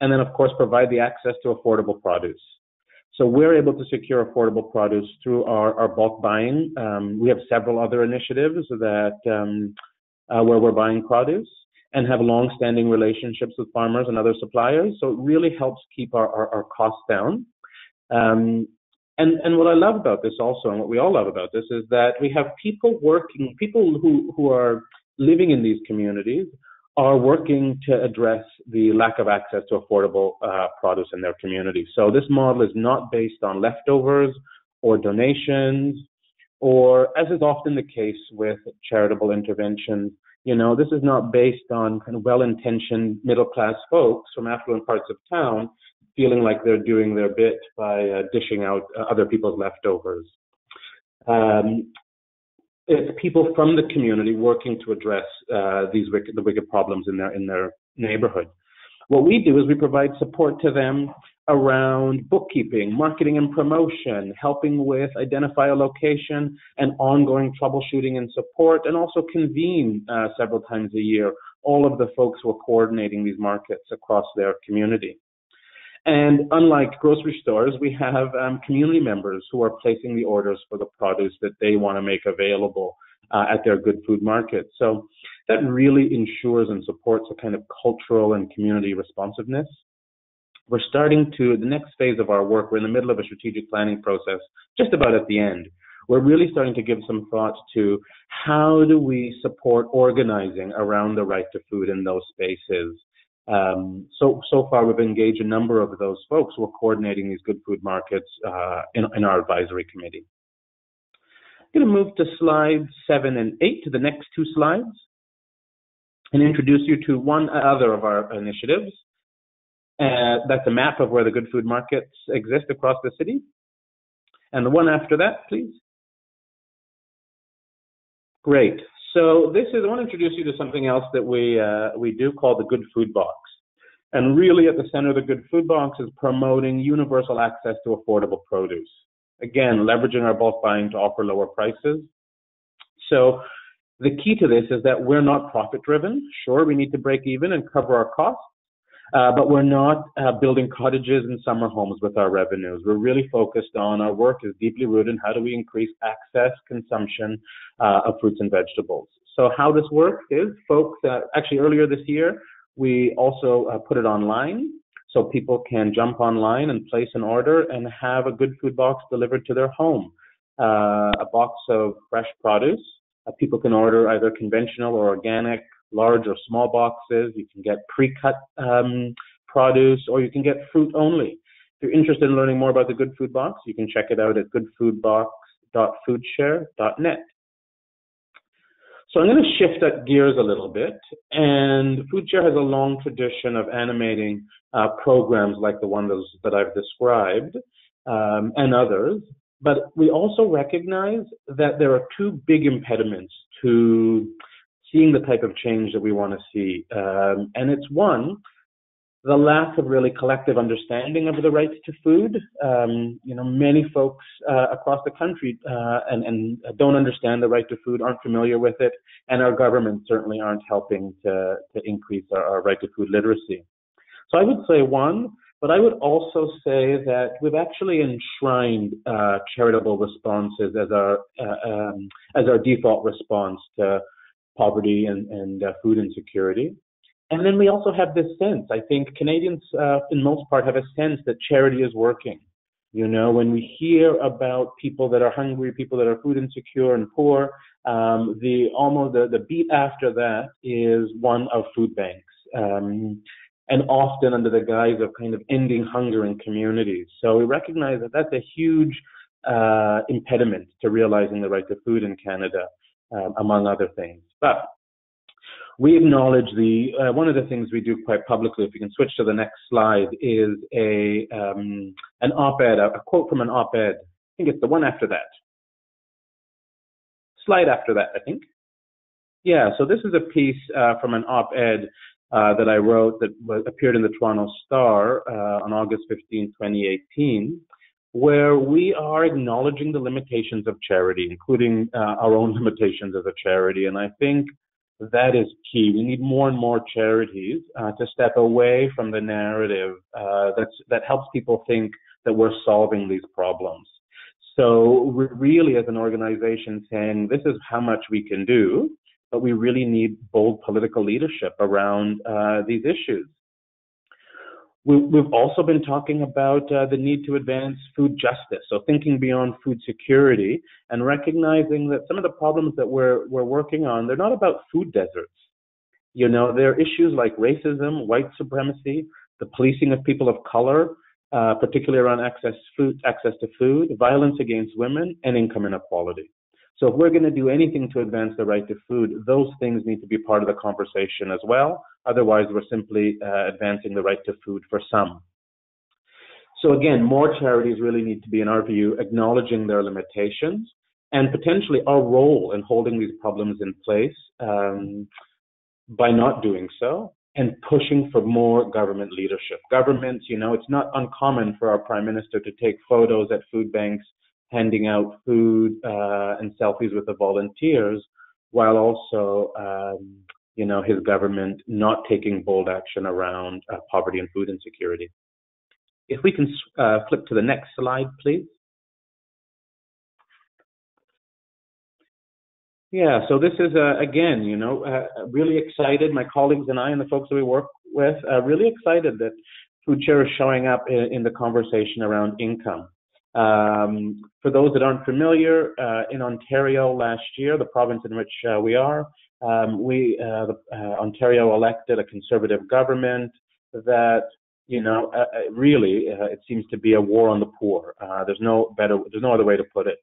and then, of course, provide the access to affordable produce. So we're able to secure affordable produce through our bulk buying. We have several other initiatives that where we're buying produce and have long-standing relationships with farmers and other suppliers. So it really helps keep our costs down. And what I love about this also, and what we all love about this, is that we have people who are living in these communities are working to address the lack of access to affordable produce in their community. So this model is not based on leftovers or donations, or as is often the case with charitable interventions, this is not based on kind of well-intentioned middle-class folks from affluent parts of town feeling like they're doing their bit by dishing out other people's leftovers. It's people from the community working to address the wicked problems in their neighborhood. What we do is we provide support to them around bookkeeping, marketing and promotion, helping with identify a location and ongoing troubleshooting and support, and also convene several times a year all of the folks who are coordinating these markets across their community. And unlike grocery stores, we have community members who are placing the orders for the produce that they want to make available at their good food market. So that really ensures and supports a kind of cultural and community responsiveness. We're starting to, the next phase of our work, we're in the middle of a strategic planning process, just about at the end. We're really starting to give some thought to how do we support organizing around the right to food in those spaces. So far, we've engaged a number of those folks who are coordinating these good food markets in our advisory committee. I'm going to move to slides 7 and 8, to the next 2 slides, and introduce you to one other of our initiatives. That's a map of where the good food markets exist across the city. And the one after that, please. Great. So I want to introduce you to something else that we do called the Good Food Box. And really at the center of the Good Food Box is promoting universal access to affordable produce. Again, leveraging our bulk buying to offer lower prices. So the key to this is that we're not profit driven. Sure, we need to break even and cover our costs, but we're not building cottages and summer homes with our revenues. We're really focused on our work is deeply rooted in how do we increase access, consumption of fruits and vegetables. So how this works is folks, actually earlier this year, we also put it online so people can jump online and place an order and have a Good Food Box delivered to their home. A box of fresh produce. People can order either conventional or organic, large or small boxes. You can get pre-cut produce, or you can get fruit only. If you're interested in learning more about the Good Food Box, you can check it out at goodfoodbox.foodshare.net. So I'm going to shift gears a little bit, and FoodShare has a long tradition of animating programs like the ones that I've described and others. But we also recognize that there are 2 big impediments to seeing the type of change that we want to see. And it's one, the lack of really collective understanding of the right to food. Many folks across the country and don't understand the right to food, aren't familiar with it, and our governments certainly aren't helping to increase our right to food literacy. So I would say one, but I would also say that we've actually enshrined charitable responses as our default response to poverty and food insecurity. And then we also have this sense, I think Canadians, in most part, have a sense that charity is working. You know, when we hear about people that are hungry, people that are food insecure and poor, the beat after that is one of food banks, and often under the guise of kind of ending hunger in communities. So we recognize that that's a huge impediment to realizing the right to food in Canada, among other things. But we acknowledge one of the things we do quite publicly, if we can switch to the next slide, is an op-ed, a quote from an op-ed. I think it's the one after that. Slide after that, I think. Yeah, so this is a piece from an op-ed that I wrote that appeared in the Toronto Star on August 15, 2018, where we are acknowledging the limitations of charity, including our own limitations as a charity. And I think that is key. We need more and more charities to step away from the narrative that helps people think that we're solving these problems. So we're really, as an organization, saying this is how much we can do, but we really need bold political leadership around these issues. We've also been talking about the need to advance food justice, so thinking beyond food security and recognizing that some of the problems that we're working on, they're not about food deserts. You know, there are issues like racism, white supremacy, the policing of people of color, particularly around access to food, violence against women, and income inequality. So if we're going to do anything to advance the right to food, those things need to be part of the conversation as well. Otherwise, we're simply advancing the right to food for some. So again, more charities really need to be, in our view, acknowledging their limitations and potentially our role in holding these problems in place by not doing so and pushing for more government leadership. Governments, you know, it's not uncommon for our Prime Minister to take photos at food banks handing out food and selfies with the volunteers, while also, you know, his government not taking bold action around poverty and food insecurity. If we can flip to the next slide, please. Yeah, so this is, again, you know, really excited, my colleagues and I and the folks that we work with, really excited that food share is showing up in the conversation around income. For those that aren't familiar, in Ontario last year, the province in which we are, Ontario elected a conservative government that, you know, really, it seems to be a war on the poor. There's no other way to put it.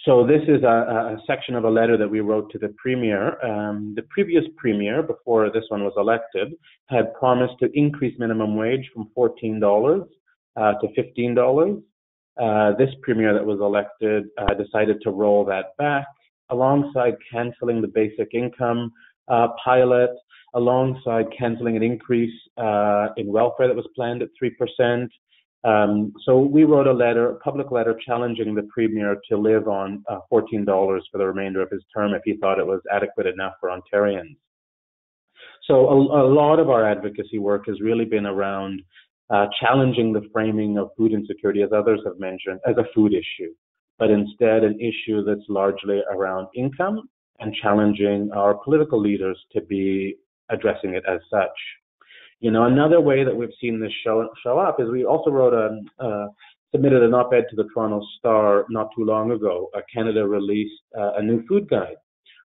So this is a section of a letter that we wrote to the Premier. The previous Premier, before this one was elected, had promised to increase minimum wage from $14 to $15. This Premier that was elected decided to roll that back, alongside cancelling the basic income pilot, alongside cancelling an increase in welfare that was planned at 3%. So we wrote a public letter challenging the Premier to live on $14 for the remainder of his term if he thought it was adequate enough for Ontarians. So a lot of our advocacy work has really been around challenging the framing of food insecurity, as others have mentioned, as a food issue, but instead an issue that's largely around income and challenging our political leaders to be addressing it as such. You know, another way that we've seen this show up is we also submitted an op-ed to the Toronto Star not too long ago. Canada released a new food guide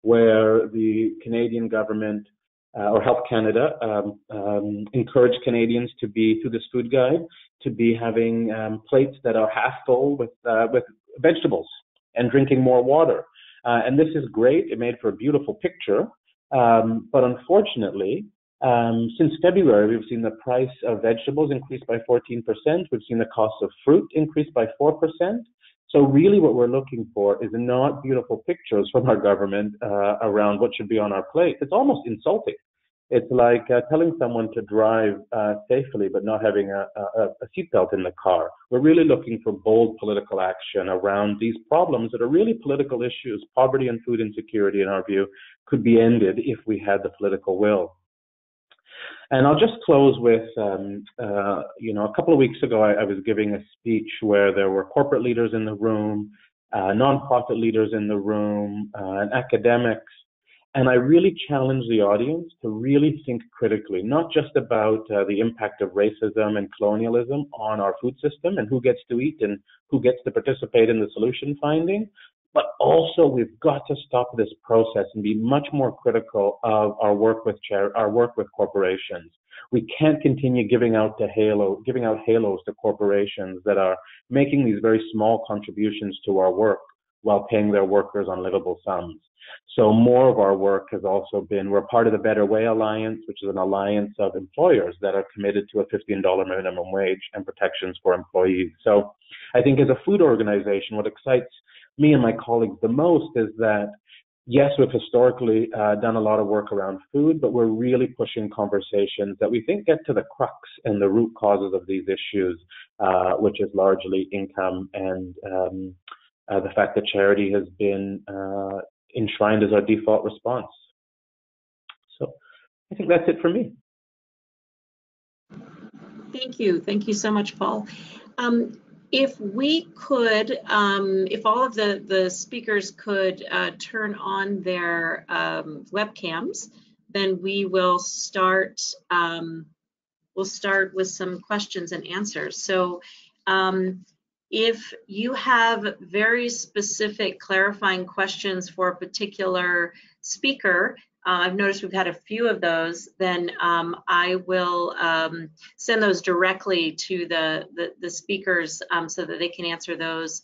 where the Canadian government or Health Canada encouraged Canadians to be, through this food guide, to be having plates that are half full with vegetables and drinking more water. And this is great. It made for a beautiful picture. But unfortunately, since February, we've seen the price of vegetables increase by 14%. We've seen the cost of fruit increase by 4%. So really what we're looking for is not beautiful pictures from our government around what should be on our plate. It's almost insulting. It's like telling someone to drive safely but not having a seatbelt in the car. We're really looking for bold political action around these problems that are really political issues. Poverty and food insecurity, in our view, could be ended if we had the political will. And I'll just close with, a couple of weeks ago, I was giving a speech where there were corporate leaders in the room, nonprofit leaders in the room, and academics. And I really challenge the audience to really think critically, not just about the impact of racism and colonialism on our food system and who gets to eat and who gets to participate in the solution finding, but also we've got to stop this process and be much more critical of our work with corporations. We can't continue giving out halos to corporations that are making these very small contributions to our work while paying their workers unlivable sums. So more of our work has also been, we're part of the Better Way Alliance, which is an alliance of employers that are committed to a $15 minimum wage and protections for employees. So I think as a food organization, what excites me and my colleagues the most is that, yes, we've historically done a lot of work around food, but we're really pushing conversations that we think get to the crux and the root causes of these issues, which is largely income and the fact that charity has been enshrined as our default response. So I think that's it for me. Thank you. Thank you so much, Paul. If we could, if all of the speakers could turn on their webcams, then we will start. We'll start with some questions and answers. So if you have very specific clarifying questions for a particular speaker, I've noticed we've had a few of those, then I will send those directly to the speakers so that they can answer those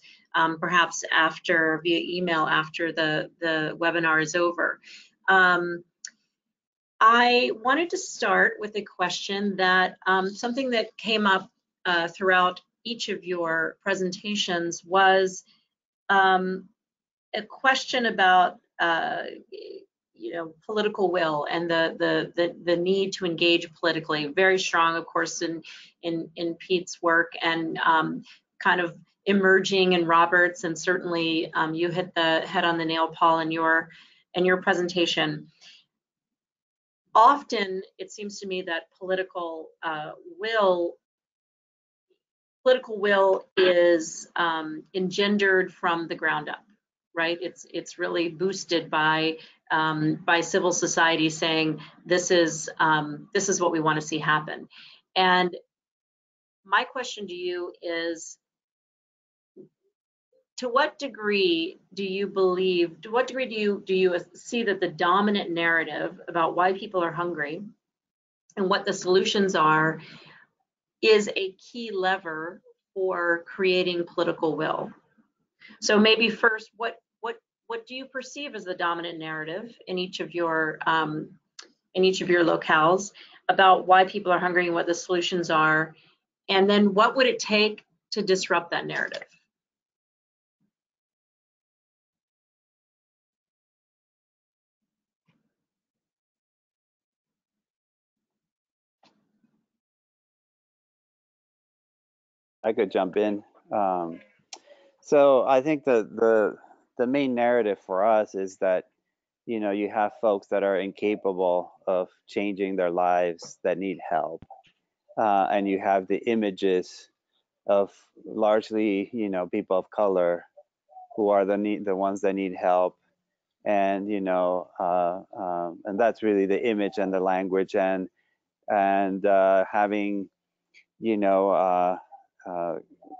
perhaps after via email after the webinar is over. I wanted to start with a question that something that came up throughout each of your presentations was a question about political will and the need to engage politically. Very strong, of course, in Pete's work, and kind of emerging in Robert's, and certainly you hit the head on the nail, Paul, in your presentation. Often, it seems to me that political will is engendered from the ground up, right? It's really boosted by civil society saying this is what we want to see happen. And my question to you is, to what degree do you believe? To what degree do you see that the dominant narrative about why people are hungry and what the solutions are is a key lever for creating political will? So maybe first, what do you perceive as the dominant narrative in each of your locales about why people are hungry and what the solutions are, and then what would it take to disrupt that narrative? I could jump in. So I think the main narrative for us is that, you have folks that are incapable of changing their lives, that need help, and you have the images of largely, people of color who are the ones that need help, and and that's really the image and the language, and having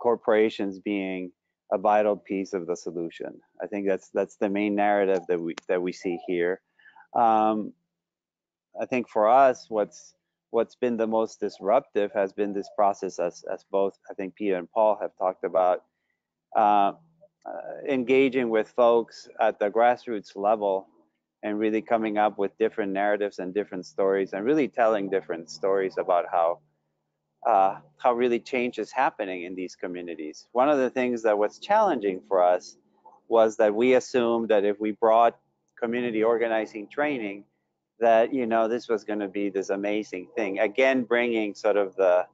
corporations being a vital piece of the solution. I think that's the main narrative that we see here. I think for us, what's been the most disruptive has been this process, as both I think Peter and Paul have talked about, engaging with folks at the grassroots level and really coming up with different narratives and different stories, and really telling different stories about how really change is happening in these communities. One of the things that was challenging for us was that we assumed that if we brought community organizing training, that this was going to be this amazing thing. Again, bringing sort of the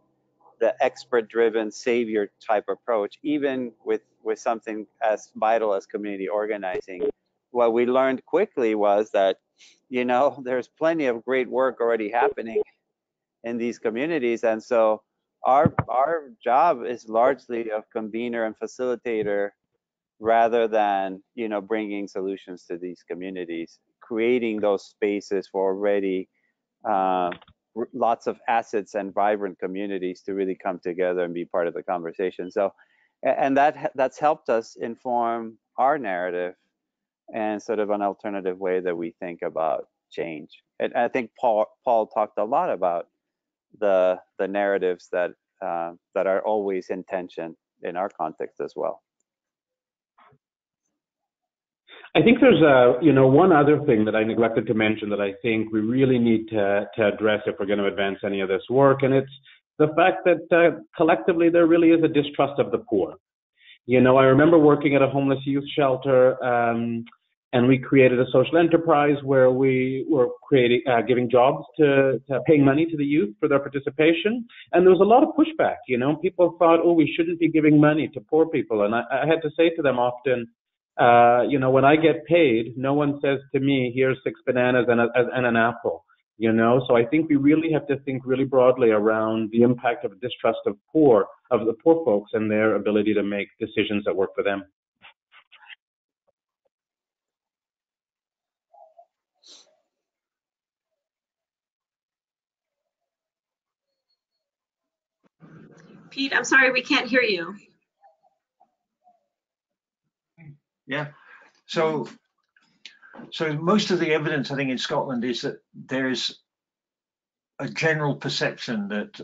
expert-driven savior type approach, even with something as vital as community organizing. What we learned quickly was that there's plenty of great work already happening in these communities. And so our job is largely of convener and facilitator rather than, you know, bringing solutions to these communities, creating those spaces for already lots of assets and vibrant communities to really come together and be part of the conversation. So, and that's helped us inform our narrative and sort of an alternative way that we think about change. And I think Paul talked a lot about the narratives that that are always in tension in our context as well. I think there's one other thing that I neglected to mention that I think we really need to address if we're going to advance any of this work, and it's the fact that collectively there really is a distrust of the poor. You know, I remember working at a homeless youth shelter, and we created a social enterprise where we were giving jobs to paying money to the youth for their participation, and there was a lot of pushback. You know, people thought, oh, we shouldn't be giving money to poor people, and I had to say to them often, when I get paid, no one says to me, here's 6 bananas and an apple, you know? So I think we really have to think really broadly around the impact of distrust of the poor folks and their ability to make decisions that work for them. Pete, I'm sorry, we can't hear you. Yeah. So most of the evidence, I think, in Scotland is that there's a general perception that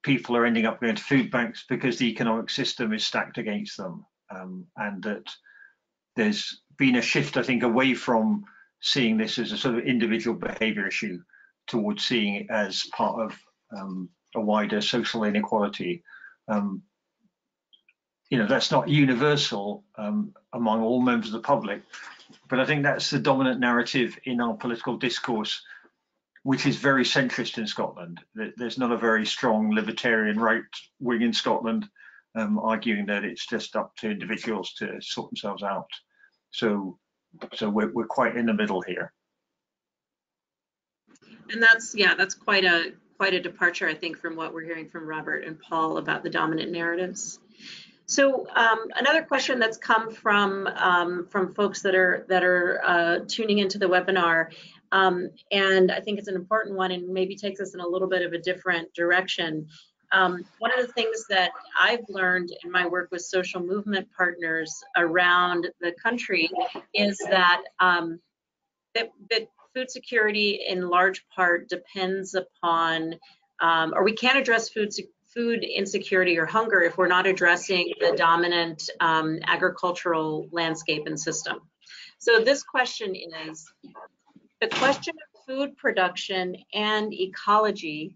people are ending up going to food banks because the economic system is stacked against them, and that there's been a shift, I think, away from seeing this as a sort of individual behaviour issue towards seeing it as part of a wider social inequality. That's not universal among all members of the public, but I think that's the dominant narrative in our political discourse, which is very centrist in Scotland. There's not a very strong libertarian right wing in Scotland arguing that it's just up to individuals to sort themselves out. So we're quite in the middle here. And that's quite a departure, I think, from what we're hearing from Robert and Paul about the dominant narratives. So another question that's come from folks that are tuning into the webinar, and I think it's an important one and maybe takes us in a little bit of a different direction. One of the things that I've learned in my work with social movement partners around the country is that that food security in large part depends upon, or we can't address food insecurity or hunger if we're not addressing the dominant agricultural landscape and system. So this question is, the question of food production and ecology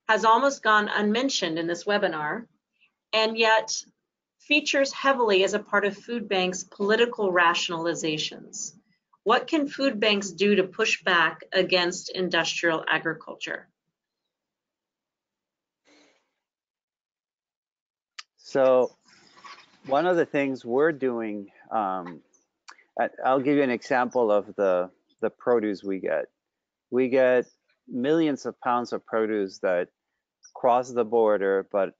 has almost gone unmentioned in this webinar, and yet features heavily as a part of food banks' political rationalizations. What can food banks do to push back against industrial agriculture? So one of the things we're doing, I'll give you an example of the produce we get. We get millions of pounds of produce that cross the border but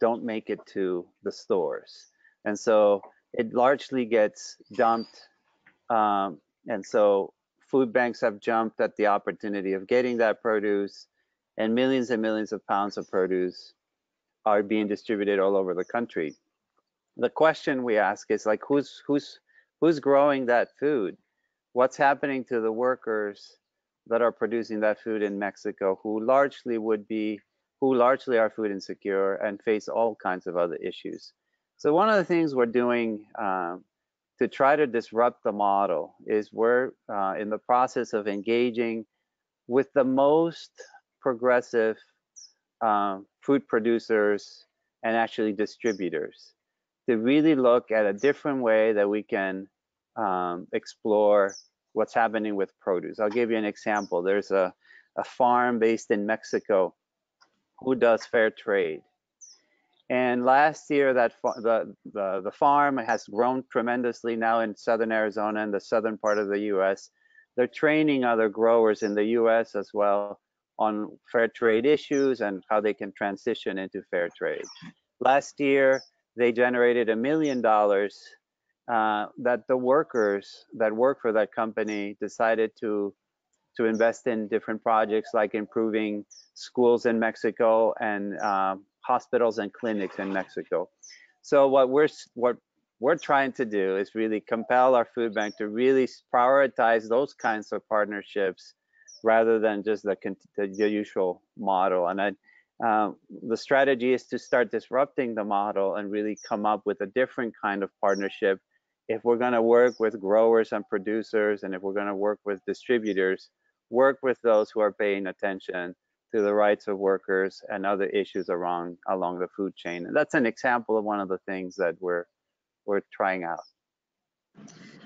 don't make it to the stores. And so it largely gets dumped. And so food banks have jumped at the opportunity of getting that produce, and millions of pounds of produce are being distributed all over the country. The question we ask is, like, who's growing that food? What's happening to the workers that are producing that food in Mexico, who largely are food insecure and face all kinds of other issues? So one of the things we're doing to try to disrupt the model is we're in the process of engaging with the most progressive food producers and actually distributors to really look at a different way that we can explore what's happening with produce. I'll give you an example. There's a farm based in Mexico who does fair trade. And last year, the farm has grown tremendously now in southern Arizona and the southern part of the US. They're training other growers in the US as well on fair trade issues and how they can transition into fair trade. Last year, they generated $1 million that the workers that work for that company decided to invest in different projects like improving schools in Mexico and hospitals and clinics in Mexico. So what we're trying to do is really compel our food bank to really prioritize those kinds of partnerships rather than just the usual model. And the strategy is to start disrupting the model and really come up with a different kind of partnership. If we're going to work with growers and producers, and if we're going to work with distributors, work with those who are paying attention to the rights of workers and other issues along the food chain. And that's an example of one of the things that we're trying out.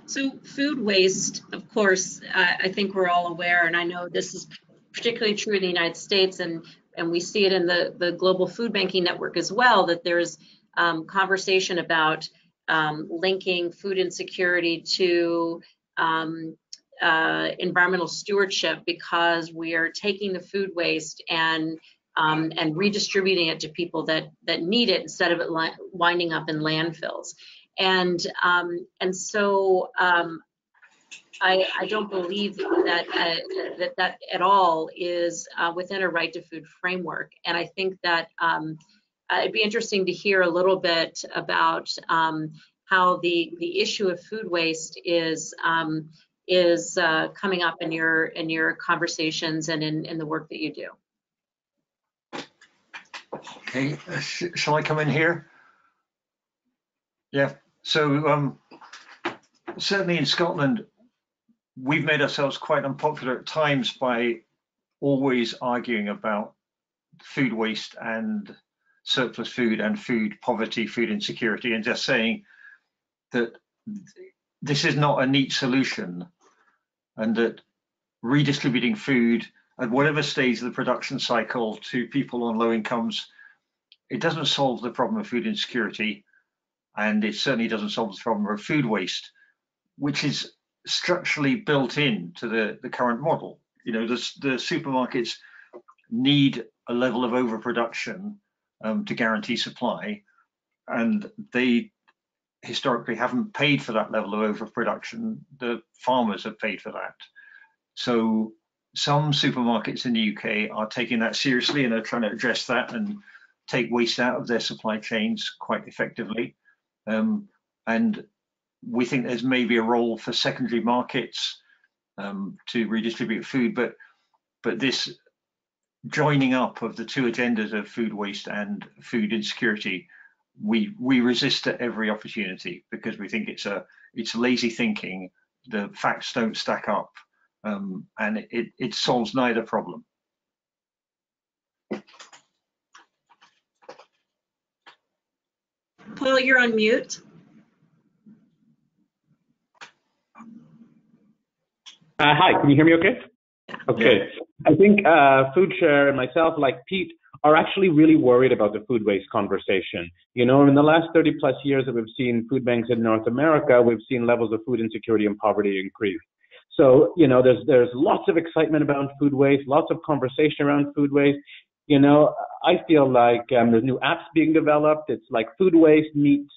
So food waste, of course, I think we're all aware, and I know this is particularly true in the United States, and we see it in the global food banking network as well, that there's conversation about linking food insecurity to environmental stewardship, because we are taking the food waste and redistributing it to people that need it instead of it winding up in landfills. And so I don't believe that at all is within a right to food framework. And I think that it'd be interesting to hear a little bit about how the issue of food waste is coming up in your conversations and in the work that you do. Okay, shall I come in here? Yeah. So certainly in Scotland, we've made ourselves quite unpopular at times by always arguing about food waste and surplus food and food poverty, food insecurity, and just saying that this is not a neat solution, and that redistributing food at whatever stage of the production cycle to people on low incomes, it doesn't solve the problem of food insecurity, and it certainly doesn't solve the problem of food waste, which is structurally built into the current model. You know, the supermarkets need a level of overproduction to guarantee supply, and they historically haven't paid for that level of overproduction. The farmers have paid for that. So some supermarkets in the UK are taking that seriously and are trying to address that and take waste out of their supply chains quite effectively. And we think there's maybe a role for secondary markets to redistribute food, but this joining up of the two agendas of food waste and food insecurity, we resist at every opportunity, because we think it's lazy thinking. The facts don't stack up, and it solves neither problem. Paul, you're on mute. Hi, can you hear me okay? Okay. I think FoodShare and myself, like Pete, are actually really worried about the food waste conversation. You know, in the last 30 plus years that we've seen food banks in North America, we've seen levels of food insecurity and poverty increase. So, you know, there's lots of excitement about food waste, lots of conversation around food waste. You know, I feel like there's new apps being developed. It's like food waste meets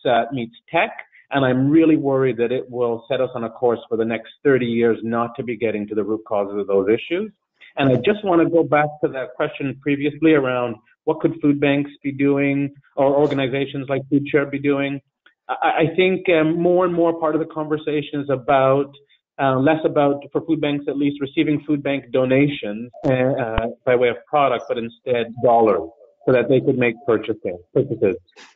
tech. And I'm really worried that it will set us on a course for the next 30 years not to be getting to the root causes of those issues. And I just want to go back to that question previously around what could food banks be doing, or organizations like FoodShare be doing. I think more and more part of the conversation is about, less about, for food banks at least, receiving food bank donations by way of product, but instead dollars, so that they could make purchases.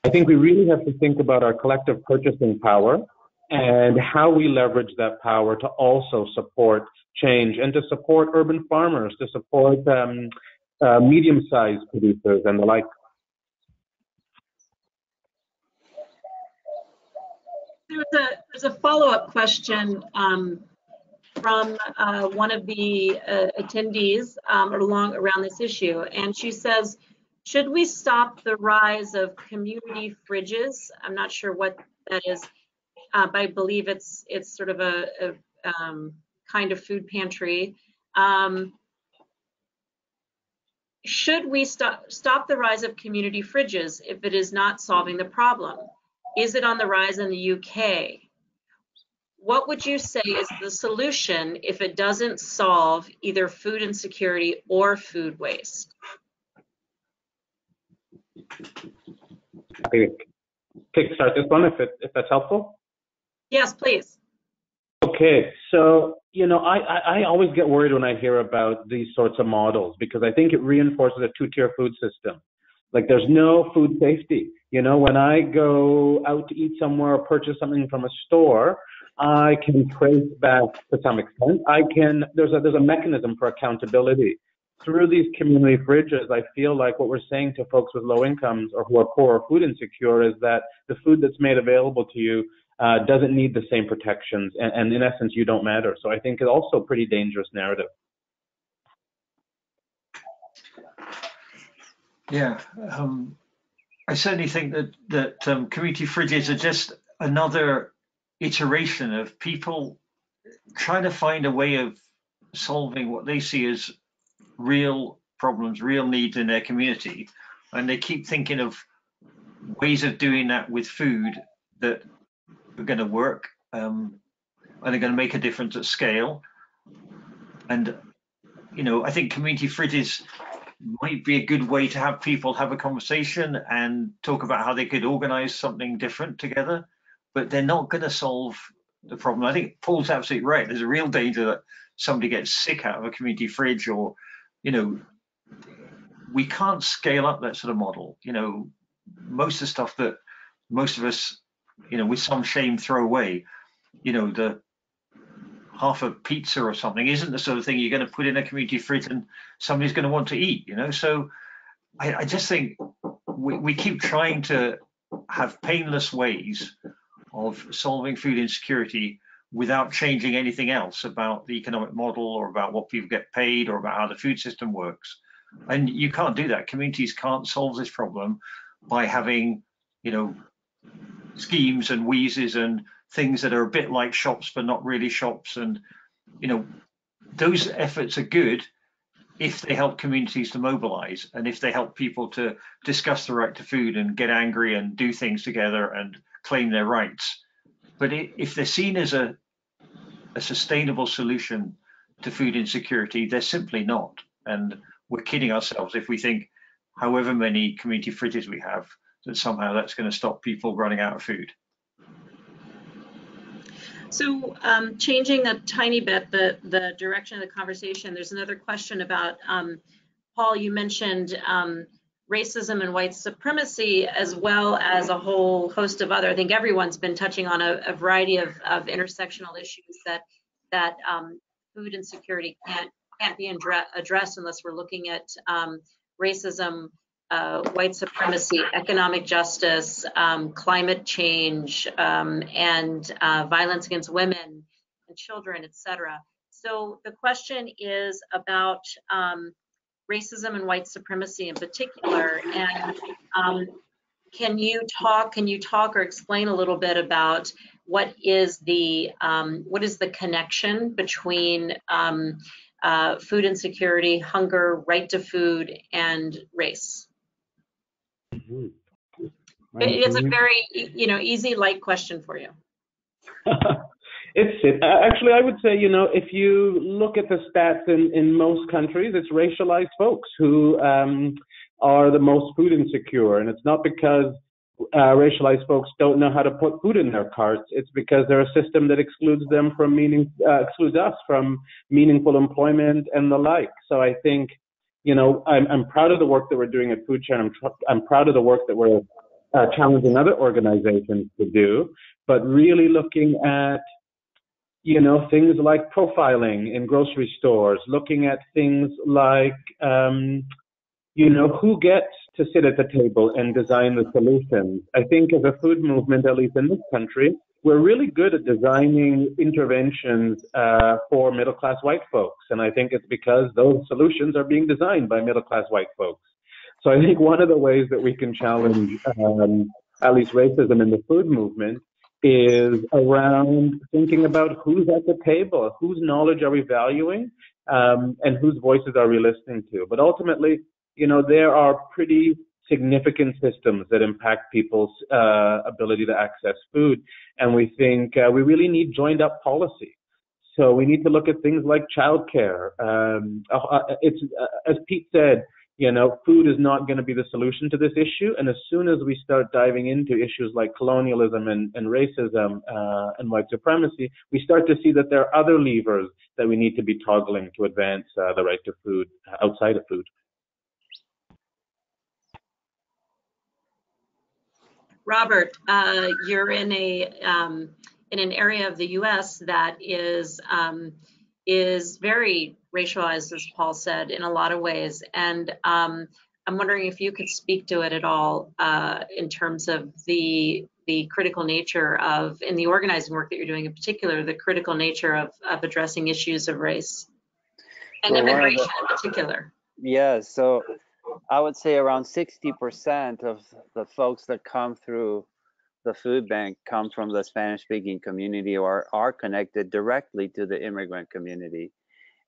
I think we really have to think about our collective purchasing power and how we leverage that power to also support change and to support urban farmers, to support medium-sized producers and the like. There's a follow-up question from one of the attendees around this issue, and she says, should we stop the rise of community fridges? I'm not sure what that is, but I believe it's sort of a kind of food pantry. should we stop the rise of community fridges if it is not solving the problem? Is it on the rise in the UK? What would you say is the solution if it doesn't solve either food insecurity or food waste? Happy to kickstart this one if that's helpful. Yes, please. Okay, so I always get worried when I hear about these sorts of models because I think it reinforces a two-tier food system. Like there's no food safety. When I go out to eat somewhere or purchase something from a store, I can trace back to some extent. There's a mechanism for accountability. Through these community fridges, I feel like what we're saying to folks with low incomes or who are poor or food insecure is that the food that's made available to you doesn't need the same protections, and in essence, you don't matter. So I think it's also a pretty dangerous narrative. Yeah, I certainly think that community fridges are just another iteration of people trying to find a way of solving what they see as real problems, real needs in their community, and they keep thinking of ways of doing that with food that are going to work and are going to make a difference at scale. And I think community fridges might be a good way to have people have a conversation and talk about how they could organize something different together, but they're not going to solve the problem. I think Paul's absolutely right. There's a real danger that somebody gets sick out of a community fridge, or we can't scale up that sort of model. Most of the stuff that most of us with some shame throw away, the half a pizza or something isn't the sort of thing you're going to put in a community fridge and somebody's going to want to eat. So I just think we keep trying to have painless ways of solving food insecurity without changing anything else about the economic model or about what people get paid or about how the food system works. And you can't do that. Communities can't solve this problem by having schemes and wheezes and things that are a bit like shops but not really shops. And those efforts are good if they help communities to mobilize and if they help people to discuss the right to food and get angry and do things together and claim their rights. But if they're seen as a sustainable solution to food insecurity, they're simply not. And we're kidding ourselves if we think however many community fridges we have, that somehow that's going to stop people running out of food. So changing a tiny bit the direction of the conversation, there's another question about, Paul, you mentioned racism and white supremacy, as well as a whole host of other, I think everyone's been touching on a variety of intersectional issues that food insecurity can't be addressed unless we're looking at racism, white supremacy, economic justice, climate change, and violence against women and children, etc. So the question is about racism and white supremacy in particular, and can you talk or explain a little bit about what is the connection between food insecurity, hunger, right to food, and race? Mm-hmm. It's a very easy, light question for you. Actually, I would say, if you look at the stats in most countries, it's racialized folks who are the most food insecure. And it's not because racialized folks don't know how to put food in their carts. It's because they're a system that excludes them from excludes us from meaningful employment and the like. So I think, I'm proud of the work that we're doing at Food Chain. I'm proud of the work that we're challenging other organizations to do, but really looking at things like profiling in grocery stores, looking at things like, who gets to sit at the table and design the solutions. I think as a food movement, at least in this country, we're really good at designing interventions for middle-class white folks. And I think it's because those solutions are being designed by middle-class white folks. So I think one of the ways that we can challenge at least racism in the food movement is around thinking about who's at the table, whose knowledge are we valuing, and whose voices are we listening to. But ultimately, you know, there are pretty significant systems that impact people's ability to access food. And we think we really need joined up policy. So we need to look at things like childcare. It's as Pete said, you know, food is not going to be the solution to this issue. And as soon as we start diving into issues like colonialism and racism and white supremacy, we start to see that there are other levers that we need to be toggling to advance the right to food outside of food. Robert, you're in an area of the U.S. that is very racialized, as Paul said, in a lot of ways, and I'm wondering if you could speak to it at all in terms of the critical nature of, in the organizing work that you're doing in particular, the critical nature of addressing issues of race and immigration in particular. Yeah, so I would say around 60% of the folks that come through the food bank come from the Spanish-speaking community or are connected directly to the immigrant community.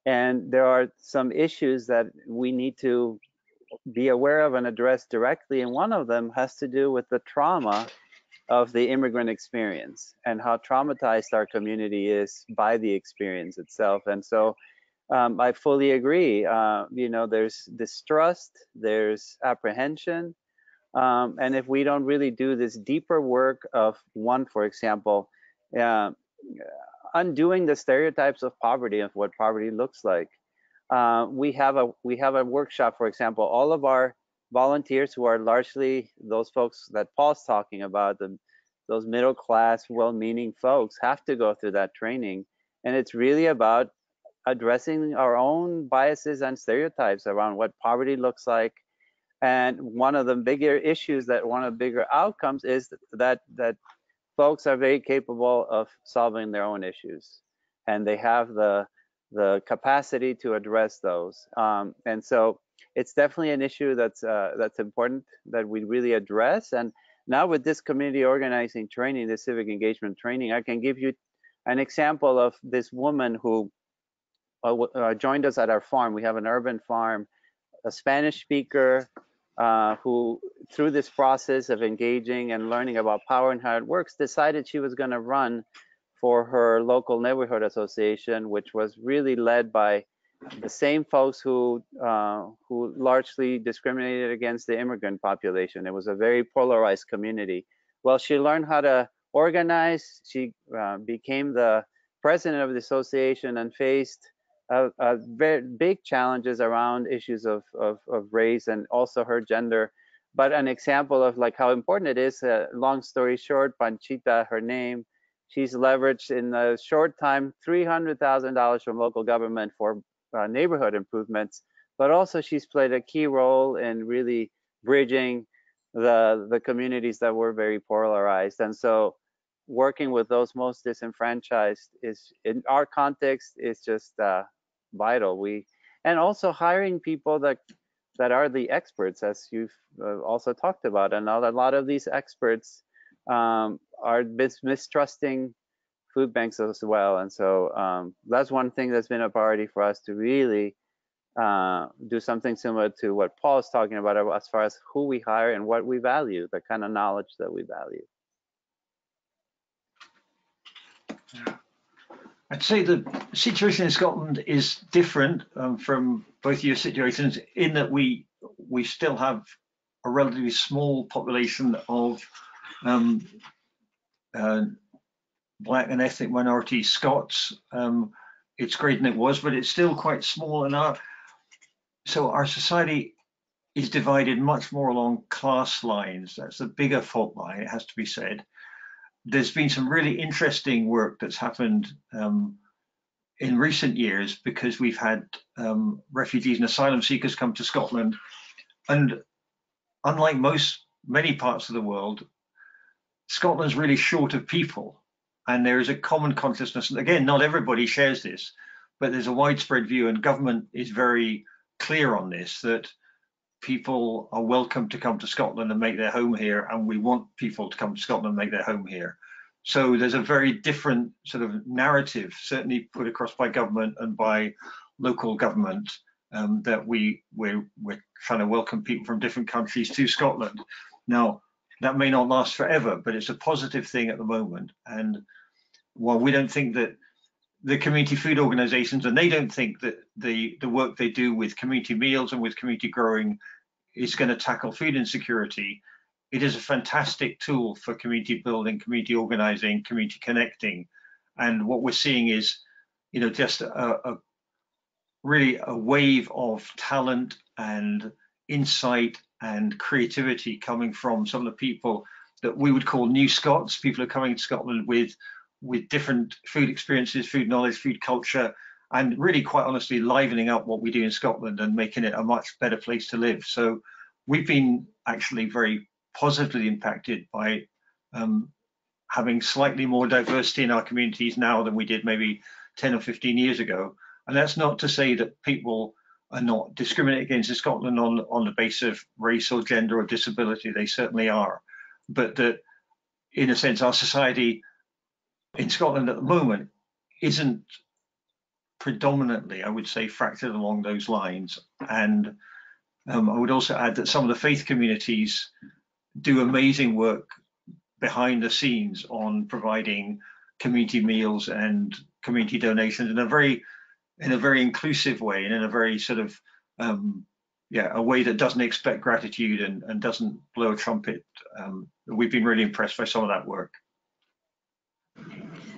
And there are some issues that we need to be aware of and address directly. And one of them has to do with the trauma of the immigrant experience and how traumatized our community is by the experience itself. And so I fully agree. You know, there's distrust, there's apprehension. And if we don't really do this deeper work of one, for example, undoing the stereotypes of poverty, of what poverty looks like. We have a workshop, for example, all of our volunteers who are largely those folks that Paul's talking about, those middle class, well-meaning folks have to go through that training. And it's really about addressing our own biases and stereotypes around what poverty looks like. And one of the bigger issues, one of the bigger outcomes is that folks are very capable of solving their own issues, and they have the capacity to address those. And so it's definitely an issue that's important that we really address. And now with this community organizing training, this civic engagement training, I can give you an example of this woman who joined us at our farm. We have an urban farm, a Spanish speaker, who through this process of engaging and learning about power and how it works, decided she was going to run for her local neighborhood association, which was really led by the same folks who largely discriminated against the immigrant population. It was a very polarized community. Well, she learned how to organize. She became the president of the association and faced very big challenges around issues of race and also her gender. But an example of like how important it is, long story short, Panchita, her name, she's leveraged in a short time $300,000 from local government for neighborhood improvements, but also she's played a key role in really bridging the communities that were very polarized. And so working with those most disenfranchised is, in our context, is just vital. And also hiring people that are the experts, as you've also talked about. And a lot of these experts are mistrusting food banks as well. And so that's one thing that's been a priority for us, to really do something similar to what Paul is talking about as far as who we hire and what we value, the kind of knowledge that we value. I'd say the situation in Scotland is different from both your situations, in that we still have a relatively small population of Black and ethnic minority Scots. It's greater than it was, but it's still quite small. And so our society is divided much more along class lines. That's the bigger fault line, it has to be said. There's been some really interesting work that's happened in recent years, because we've had refugees and asylum seekers come to Scotland. And unlike many parts of the world, Scotland's really short of people. And there is a common consciousness, and again, not everybody shares this, but there's a widespread view, and government is very clear on this, that people are welcome to come to Scotland and make their home here, and we want people to come to Scotland and make their home here. So there's a very different sort of narrative, certainly put across by government and by local government, that we're trying to welcome people from different countries to Scotland. Now, that may not last forever, but it's a positive thing at the moment. And while we don't think that the community food organizations, and they don't think that the work they do with community meals and with community growing is going to tackle food insecurity, it is a fantastic tool for community building, community organizing, community connecting. And what we're seeing is, you know, just really a wave of talent and insight and creativity coming from some of the people that we would call new Scots. People are coming to Scotland with different food experiences, food knowledge, food culture, and really, quite honestly, livening up what we do in Scotland and making it a much better place to live. So we've been actually very positively impacted by having slightly more diversity in our communities now than we did maybe 10 or 15 years ago. And that's not to say that people are not discriminated against in Scotland on the basis of race or gender or disability. They certainly are. But that, in a sense, our society in Scotland at the moment isn't predominantly, I would say, fractured along those lines. And I would also add that some of the faith communities do amazing work behind the scenes on providing community meals and community donations in a very inclusive way, and in a very sort of a way that doesn't expect gratitude and doesn't blow a trumpet. We've been really impressed by some of that work.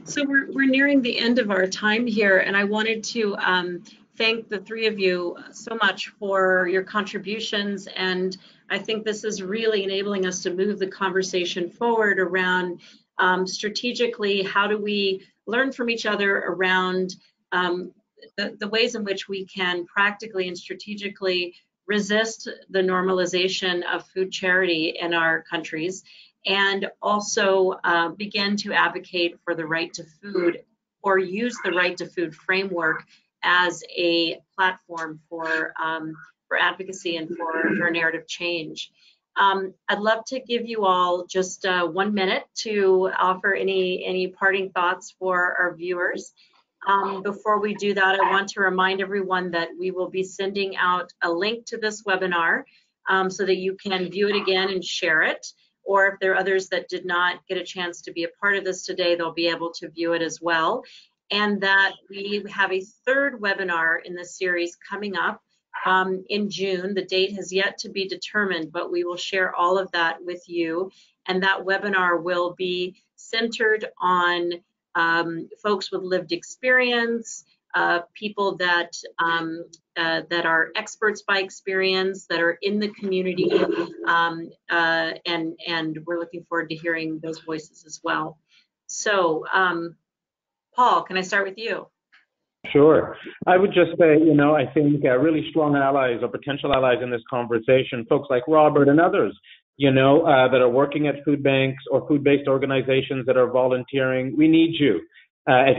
So we're nearing the end of our time here, and I wanted to thank the three of you so much for your contributions, and I think this is really enabling us to move the conversation forward around strategically, how do we learn from each other around the ways in which we can practically and strategically resist the normalization of food charity in our countries, and also begin to advocate for the right to food, or use the right to food framework as a platform for advocacy and for narrative change. I'd love to give you all just 1 minute to offer any parting thoughts for our viewers. Before we do that, I want to remind everyone that we will be sending out a link to this webinar so that you can view it again and share it. Or if there are others that did not get a chance to be a part of this today, they'll be able to view it as well. And that we have a third webinar in this series coming up in June. The date has yet to be determined, but we will share all of that with you. And that webinar will be centered on folks with lived experience, people that are experts by experience, that are in the community, and we're looking forward to hearing those voices as well. So, Paul, can I start with you? Sure. I would just say, you know, I think really strong allies or potential allies in this conversation, folks like Robert and others, you know, that are working at food banks or food-based organizations that are volunteering. We need you. If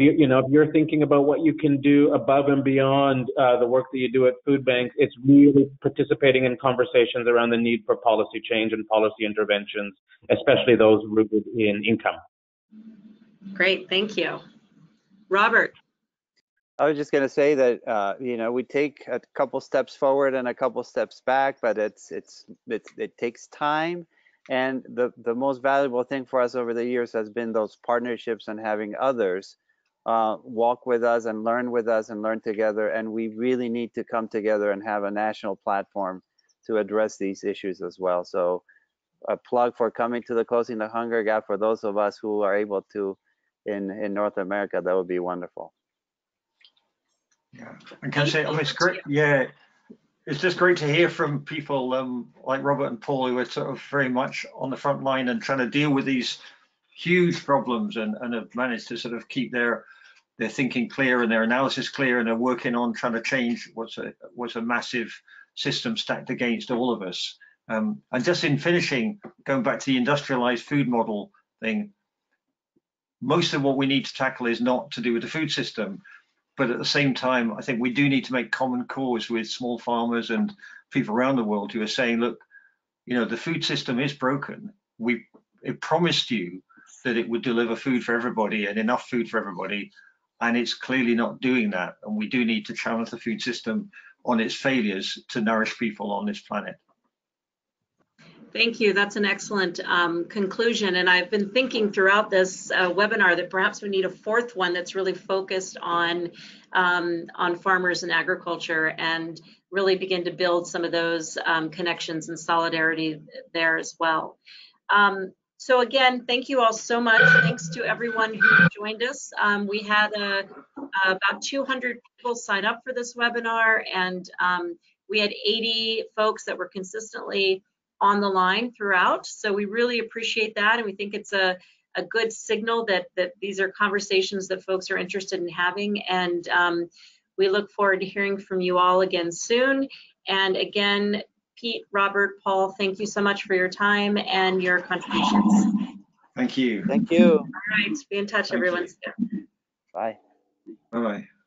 you're thinking about what you can do above and beyond the work that you do at food banks, it's really participating in conversations around the need for policy change and policy interventions, especially those rooted in income. Great, thank you. Robert. I was just going to say that we take a couple steps forward and a couple steps back, but it takes time. And the most valuable thing for us over the years has been those partnerships and having others walk with us and learn together. And we really need to come together and have a national platform to address these issues as well. So a plug for coming to the Closing the Hunger Gap for those of us who are able to in North America. That would be wonderful. Yeah, and can I say, it's great. Yeah, it's just great to hear from people like Robert and Paul, who are sort of very much on the front line and trying to deal with these huge problems, and have managed to sort of keep their thinking clear and their analysis clear, and they're working on trying to change what's a massive system stacked against all of us. And just in finishing, going back to the industrialized food model thing, most of what we need to tackle is not to do with the food system. But at the same time, I think we do need to make common cause with small farmers and people around the world who are saying, look, you know, the food system is broken. It promised you that it would deliver food for everybody and enough food for everybody, and it's clearly not doing that. And we do need to challenge the food system on its failures to nourish people on this planet. Thank you. That's an excellent conclusion. And I've been thinking throughout this webinar that perhaps we need a fourth one that's really focused on farmers and agriculture, and really begin to build some of those connections and solidarity there as well. So again, thank you all so much. Thanks to everyone who joined us. We had about 200 people sign up for this webinar, and we had 80 folks that were consistently on the line throughout. So we really appreciate that, and we think it's a good signal that these are conversations that folks are interested in having. And we look forward to hearing from you all again soon. And again, Pete, Robert, Paul, thank you so much for your time and your contributions. Thank you. Thank you. All right, be in touch, everyone. Bye. Bye-bye.